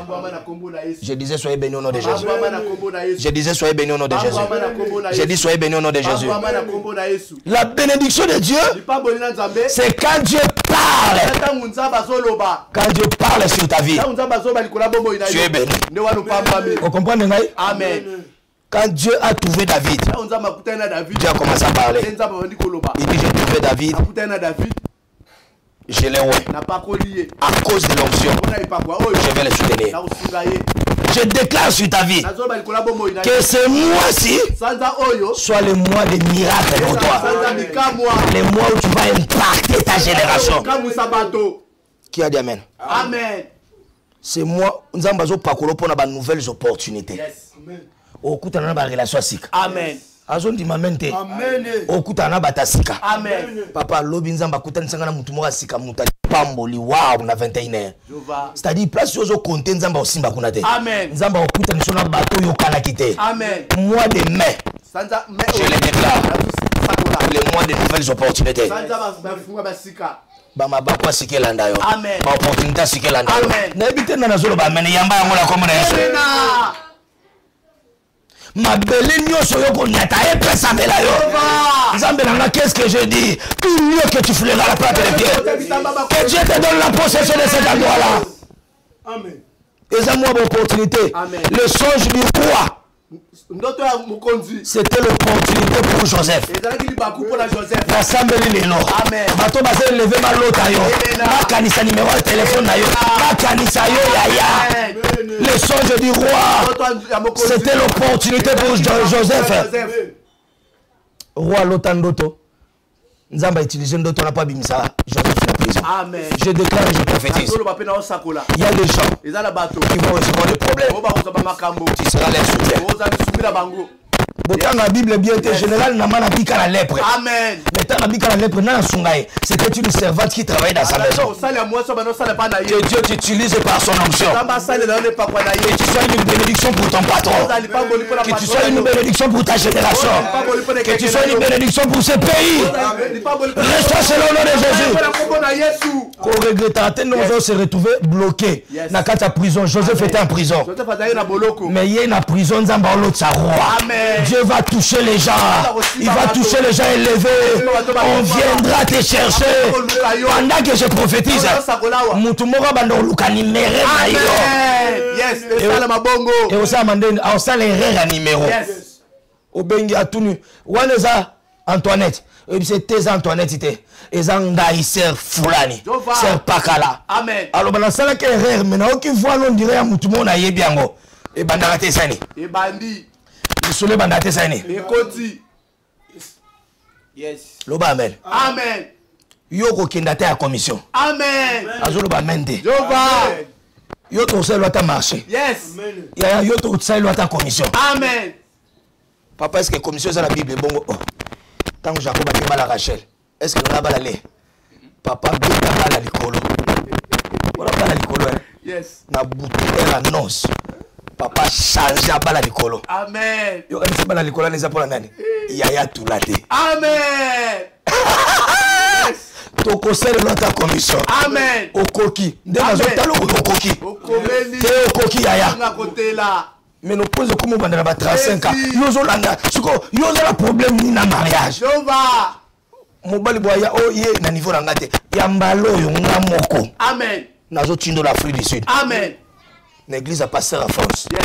Speaker 1: Je disais soyez bénis au nom de Jésus. Je disais soyez bénis au nom de Jésus. J'ai dit soyez bénis au nom de Jésus. La bénédiction de Dieu, c'est quand Dieu parle. parle, quand Dieu parle sur ta vie, tu es béni. Vous comprenez?
Speaker 2: Amen.
Speaker 1: Quand Dieu a trouvé David, Dieu a commencé à parler. Il dit, j'ai trouvé David, je l'ai oué. À cause de l'onction, je vais le soutenir. Je déclare sur ta vie que ce mois-ci soit le mois des miracles pour toi. Le mois où tu vas impacter ta génération. Qui a dit Amen?
Speaker 2: Amen.
Speaker 1: C'est moi, nous avons pas de nouvelles opportunités. Au coup, tu as une relation sika.
Speaker 2: Amen.
Speaker 1: Azon di mamente.
Speaker 2: Amen.
Speaker 1: Au coup, tu as une sika.
Speaker 2: Amen.
Speaker 1: Papa, lobi nzamba kuta nsanga mutumora sika mutali pamboli wow na 21h. C'est-à-dire place yo zo compter nzamba osimba kuna te.
Speaker 2: Amen.
Speaker 1: Nzamba okuta nisona bato yo kana kite.
Speaker 2: Amen.
Speaker 1: Mois de mai. Je le déclare. Le mois de nouvelles opportunités. Bama bakwa sikelanda yo.
Speaker 2: Amen.
Speaker 1: Ba opportunité sikelanda yo.
Speaker 2: Amen.
Speaker 1: Na ebite na nazolo ba mene yamba yango la komona yeso. Ma belle nyonso yo konyata epesa bela yo. Nzambe nanga, qu'est-ce que je dis? Tout mieux que tu fleuras la plate de Dieu. Que Dieu te donne la possession de cet endroit-là.
Speaker 2: Amen.
Speaker 1: Et ça moi opportunité.
Speaker 2: Amen.
Speaker 1: Le songe du roi. C'était l'opportunité pour Joseph. L'assemblée les lots. Bato basé lever ma lota yo. Ma kanisa numéro de téléphone na yo. Ma kanisa yo yaya. Le songe du roi. C'était l'opportunité pour Joseph. Roi lotandoto. Nzamba utilisé ndoto n'a pas bimisa. Joseph la prison.
Speaker 2: Amen.
Speaker 1: Je déclare et je prophétise. Il y a des gens qui vont recevoir des problèmes. Tu seras leur soutien. Autant la Bible bien été général n'a pas dit qu'à la lèpre.
Speaker 2: Amen.
Speaker 1: Mais tant la Bible qu'à la lèpre n'a sungaï. C'était une servante qui travaillait dans sa maison. Que Dieu t'utilise par son onction. Que tu sois une bénédiction pour ton patron. Que tu sois une bénédiction pour ta génération. Que tu sois une bénédiction pour ce pays. Reste selon le nom de Jésus. Qu'on regrettera, nous se retrouver bloqués. Dans la prison, Joseph était en prison. Mais il est en prison, Zamba l'autre roi. Dieu va toucher les gens. Il va toucher les gens élevés. On viendra te chercher. Pendant que je prophétise, Moutumora Bando Lukani Mere.
Speaker 2: Yes.
Speaker 1: Et on s'est l'erreur à numéro. Au Bengi a tout nu. Waneza Antoinette. Et c'est tes Antoinette. Et Zangaï Ser Fulani. Ser Pakala.
Speaker 2: Amen.
Speaker 1: Alors, on a ça qui est erreur. Maintenant, aucune fois, on dirait à Moutumona Yebiango. Et Bandarate Sani.
Speaker 2: Et Bandi.
Speaker 1: Sole bandate sani.
Speaker 2: Yes.
Speaker 1: Loba amen.
Speaker 2: Amen.
Speaker 1: Yoko kendate à commission.
Speaker 2: Amen.
Speaker 1: Azolo ba mende.
Speaker 2: Jova.
Speaker 1: Yoto sel wata marché.
Speaker 2: Yes.
Speaker 1: Ya yoto sel wata commission.
Speaker 2: Amen.
Speaker 1: Papa, est-ce que commission ça la Bible bongo? Tant que Jacob a fait mal à Rachel. Est-ce que on va aller? Papa beta mal à l'école. Voilà pas à l'école.
Speaker 2: Yes.
Speaker 1: Na bouté la noce. Papa change à bala likolo.
Speaker 2: Amen.
Speaker 1: Yo est bala likolo les pour nani? Yaya tulate.
Speaker 2: Amen.
Speaker 1: To conseil notre commission.
Speaker 2: Amen.
Speaker 1: Okoki. De mazo talo okoki.
Speaker 2: Okomeli.
Speaker 1: Te okoki yaya.
Speaker 2: Na côté là.
Speaker 1: Mais nous pose comme on va 35 ans. Yo zo landa. Suko yo zo la problème ni na mariage.
Speaker 2: Jova.
Speaker 1: Mobali boya o ye na niveau na ngate. Ya mbalo yo ngamoko.
Speaker 2: Amen.
Speaker 1: Nazo tindo l'Afrique du Sud.
Speaker 2: Amen.
Speaker 1: L'église a passé en France.
Speaker 2: Yes.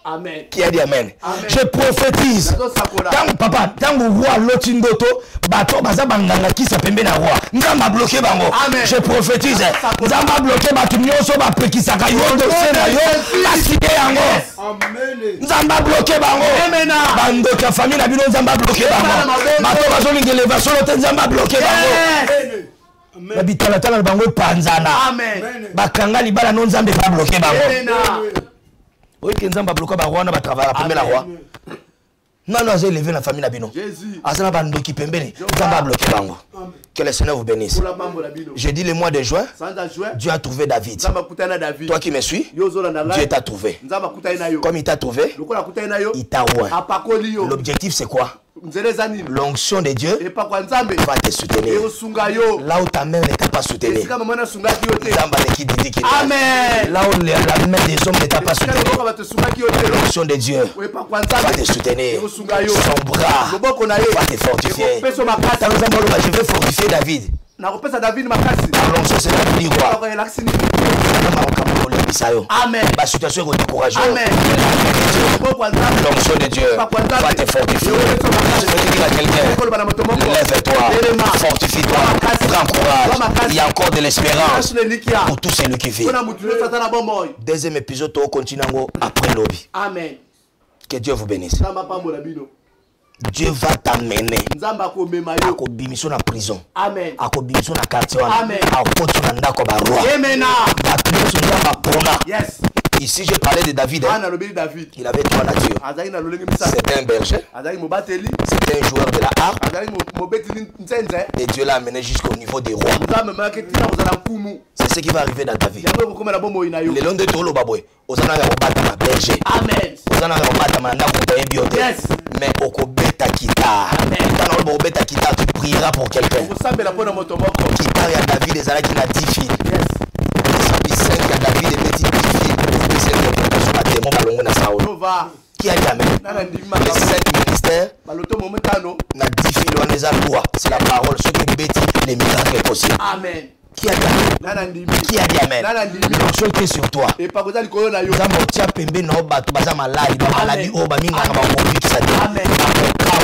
Speaker 2: Amen.
Speaker 1: Qui a dit amen? Amen. Je prophétise. Tant papa, tant que roi Lotindoto, bato baza banganga qui s'appelle na roi. Nzamba bloqué bango. Je prophétise. Nzamba bloqué batu nyoso ba pekisaka yo do sena yo. Kasike yango.
Speaker 2: Amen.
Speaker 1: Nzamba bloqué bango. Amen. Bando ka famille na bino nzamba bloqué bango. Bato bazo lingele va solo te nzamba bloqué bango. Babitala tala bango panzana.
Speaker 2: Amen.
Speaker 1: Bakanga libala non nzambe ba bloqué bango. Oui, que nzamba bloqué ba roi na ba travailler la première roi. Non, j'ai élevé la famille na bino.
Speaker 2: Jésus.
Speaker 1: Azana bando ki pembeni. Nzamba bloqué bango. Que le Seigneur vous bénisse. J'ai dit le mois de juin, Dieu a trouvé David. Toi qui me suis, Dieu t'a trouvé. Comme il t'a trouvé, il t'a oint. L'objectif c'est quoi? L'onction de Dieu va te soutenir. Là où ta mère ne t'a pas soutenu, là où la main des hommes ne t'a pas soutenu, l'onction de Dieu va te soutenir. Son bras va te fortifier. Je vais fortifier David.
Speaker 2: nakopesa David makasi.
Speaker 1: L'onction c'est la vie quoi.
Speaker 2: Amen.
Speaker 1: Ma situation est décourageante.
Speaker 2: Amen.
Speaker 1: L'onction de Dieu va te fortifier. Je veux dire à quelqu'un, lève-toi, fortifie-toi, prends courage. Il y a encore de l'espérance pour tous ceux qui vivent. Deuxième épisode, on continue après l'objet.
Speaker 2: Amen.
Speaker 1: Que Dieu vous bénisse. Dieu va t'amener à Kobimission en prison.
Speaker 2: Amen.
Speaker 1: À Kobimission en quartier.
Speaker 2: Amen.
Speaker 1: À Kobimission en roi.
Speaker 2: Amen. Yes.
Speaker 1: Ici, je parlais de David. Il avait trois natures. C'était un berger. C'était un joueur de la harpe. Et Dieu l'a amené jusqu'au niveau des rois. C'est ce qui va arriver dans ta vie. Le long de tout le baboué, aux années de berger.
Speaker 2: Amen.
Speaker 1: Aux années de
Speaker 2: Yes.
Speaker 1: mais au Kobeta Kita. Dans le Kobeta Kita, tu prieras pour quelqu'un. Kita et David, les années qui n'a 10 filles. David et petit filles. Qui a dit Amen? Les 7 ministères, n'a 10 filles, on les a loi. C'est la parole. Ce qui bêtit, les miracles possibles.
Speaker 2: Amen.
Speaker 1: Qui a dit Amen? Qui a dit Amen? L'onction qui est sur toi. Nous avons tia pembe na obato baza maladi, ba maladie oba minga ba covid qui ça dit. Amen.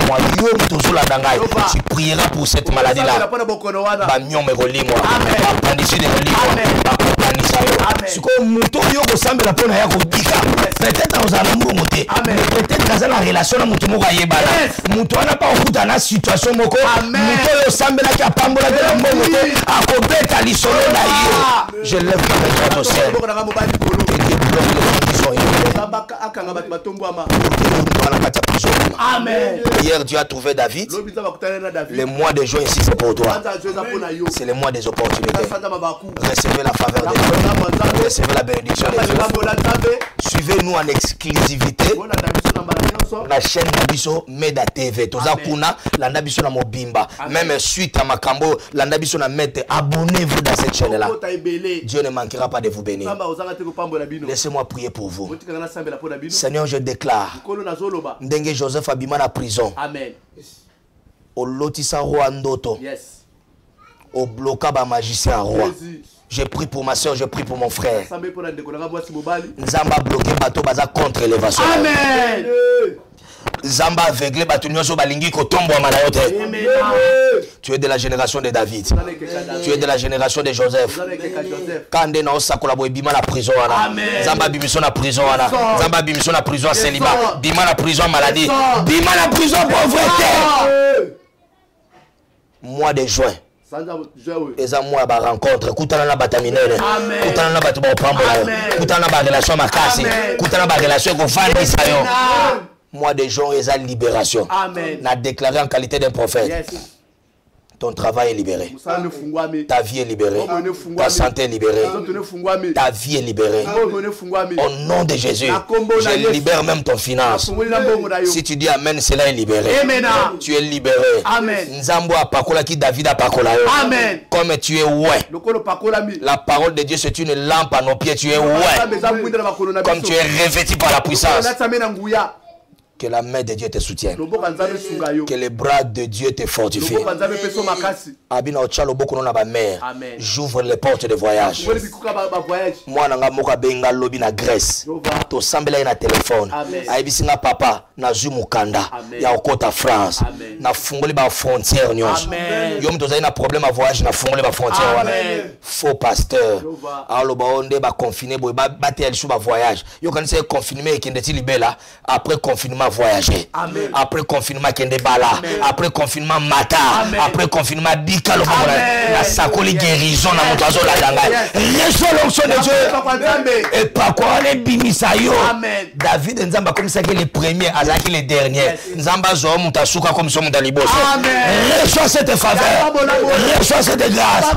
Speaker 1: Moi yo tozola dangai. Tu prieras pour cette maladie là. Ba nyome rolimo. Ba pandisi de rolimo. Ba panisa yo. Siko muto yo ko sambela pona ya ko bika. Peut-être nous allons monter. Peut-être dans la relation na muto moko ayebala. Muto ana pas okuta na situation moko. Muto yo sambela ki apambola de la moto. Akobeta lisolo na yo. Je lève la main au ciel.
Speaker 2: Amen.
Speaker 1: Hier, Dieu a trouvé David. Le mois de juin ici, c'est pour toi. C'est le mois des opportunités. Recevez la faveur de Dieu. Recevez la bénédiction de Dieu. Suivez-nous en exclusivité. La chaîne Nabiso Meda TV. Toza kuna la Nabiso na Mobimba. Même suite à Makambo, la Nabiso na Mete. Abonnez-vous dans cette chaîne-là. Dieu ne manquera pas de vous bénir. Laissez-moi prier pour vous. Seigneur, je déclare Ndenge Joseph Abima na prison.
Speaker 2: Amen.
Speaker 1: Au lotissa roi Ndoto.
Speaker 2: Yes.
Speaker 1: Au bloca ba magicien roi. Je prie pour ma soeur, je prie pour mon frère. Nzamba bloqué bateau baza contre l'élévation.
Speaker 2: Amen.
Speaker 1: Zamba aveuglé bateau nyonso balingi ko tombo na yote. Tu es de la génération de David. Tu es de la génération de Joseph. Kande na osakola bo bima na prison wana. Zamba bimission na prison wana. Zamba bimission na prison célibat. Bima na prison maladie. Bima na prison pauvreté. Mois de juin. Eza mois ba rencontre kutana na bataminene kutana na batu ba pambola kutana ba relation makasi kutana ba relation ko fandi sayo mois de juin eza libération na déclaré en qualité d'un prophète. Yes. Ton travail est libéré. Ta vie est libérée. Ta santé est libérée. Ta vie est libérée. Au nom de Jésus, je libère même ton finance. Si tu dis Amen, cela est libéré. Tu es libéré. Nzambo apakola ki David apakola. Amen. Comme tu es ouais. La parole de Dieu c'est une lampe à nos pieds. Tu es ouais. Comme tu es revêtu par la puissance. Que la main de Dieu te soutienne. Que les bras de Dieu te fortifient. Abina ochalo boko na ba mère. J'ouvre les portes de voyage. Moi nanga moka benga lobi na Grèce. To sambela na téléphone. Aibisinga papa na Zumukanda ya okota France. Na fungoli ba frontière nyonso. Yo mto na problème à voyage na fungoli ba frontière wana. Faux pasteur. Alo ba onde ba confiner boy ba tel sou ba voyage. Yo kanise confinement ekendeti libela après confinement voyager. Amen. Après confinement kende bala. Amen. Après confinement mata. Amen. Après confinement bikalo la sakoli guérison na moto azola danga. Reçois l'onction de Dieu. Et pas quoi les bimisayo. David Nzamba comme ça que les premiers azaki les derniers. Nzamba zo mutasuka comme ça mutalibos. Reçois cette faveur. Reçois cette grâce.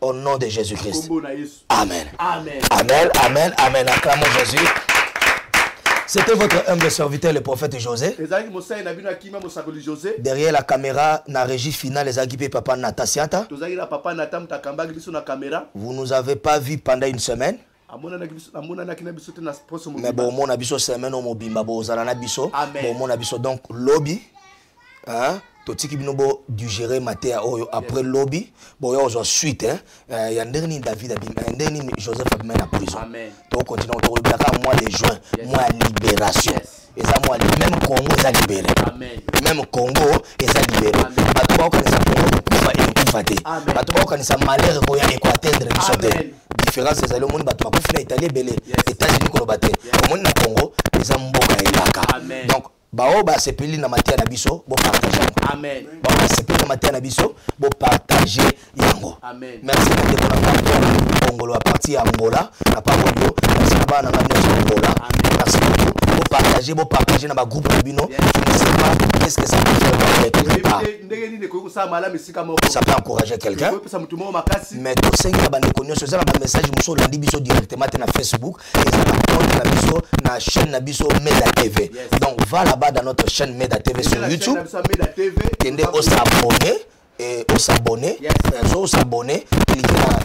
Speaker 1: Au nom de Jésus-Christ. Amen. Amen. Amen. Amen. Amen. Acclamons Jésus. C'était votre humble serviteur, le prophète José. Derrière la caméra, na régie finale, les agipés papa Natasiata. Vous nous avez pas vu pendant une semaine. Mais bon, mon abisso semaine au mobimba bo zalana biso. Bon, mon abisso donc lobby. Hein? Totiki binobo digérer maté après lobby bon yo zo suite il y a dernier David Abim dernier Joseph Abim en prison donc continue on reblaka mois de juin mois libération et ça moi même Congo est libéré même Congo est libéré bato ba kanisa Congo kufa et kufate bato ba kanisa malheur ko ya ko atteindre bisote différence c'est le monde bato ba kufina Italie belé États-Unis ko baté au monde na Congo les mboka elaka donc bao ba sepeli na matia na biso bo partager amen bao ba sepeli na matia na biso bo partager yango amen merci beaucoup na Congolo à partir à Angola na pa bongo merci na ba na Angola merci beaucoup bo partager na ba groupe na bino je ne sais pas qu'est-ce que ça peut faire quelque part ça peut encourager quelqu'un mais to senga ba ne connait ça ba message muso landi biso directement na Facebook et ça na compte na biso na chaîne na biso Meda TV donc va là-bas dans notre chaîne Meda TV sur YouTube tendez au s'abonner et au s'abonner au s'abonner cliquez na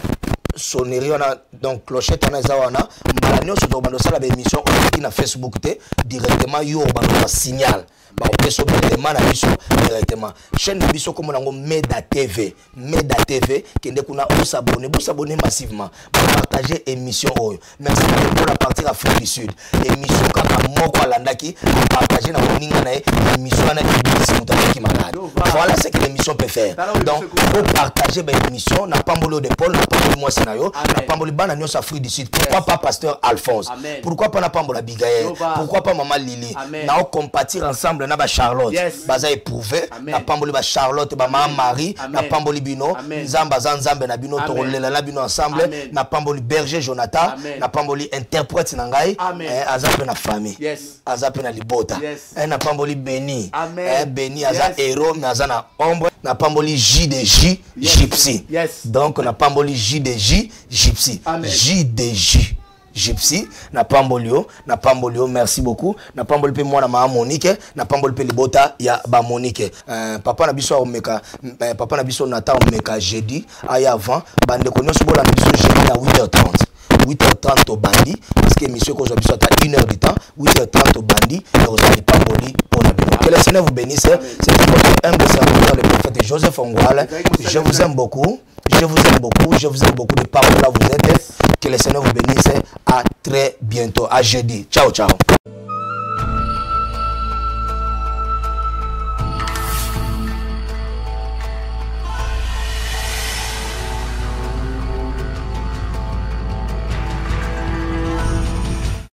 Speaker 1: sonnerie on a donc clochette on a zawana mbalanyo sur bando sala ba émission on na Facebook te directement yo bando signal ba opeso directement na biso directement chaîne de biso comme nango Meda TV kende kuna on s'abonner massivement pour partager émission oyo merci pour la partie Afrique du Sud émission kaka moko alandaki partager na moninga na émission na ibisi mutaki malade voilà ce que l'émission peut faire donc pour partager ba émission na pambolo de Paul na pambolo moi senayo na pambolo bana nyosa Afrique du Sud pourquoi pas pasteur Alphonse pourquoi pas na pambola Bigaël pourquoi pas maman Lily na on compatir ensemble na ba Charlotte baza éprouvé na pamboli ba Charlotte ba maman Marie na pamboli bino nzamba zanzambe na bino tolela na bino ensemble na pamboli berger Jonathan na pamboli interprète na ngai azape na famille azape na libota na pamboli Beni Beni aza héros mais aza na ombre na pamboli JDJ Gypsy donc na pamboli JDJ Gypsy JDJ Gypsy na pambolio merci beaucoup na pamboli pe mwana ma Monique na pamboli pe libota ya ba Monique papa na biso omeka papa na biso Nathan omeka jeudi aya avant bande ko nyonso bola na biso jeudi à 8h30 au bandi parce que monsieur ko zo biso à 1h du temps 8h30 au bandi et aux ali pamboli pour la bino que le Seigneur vous bénisse c'est votre humble serviteur le prophète Joseph Ongwal je vous aime beaucoup de par là vous êtes que le Seigneur vous bénisse à très bientôt à jeudi ciao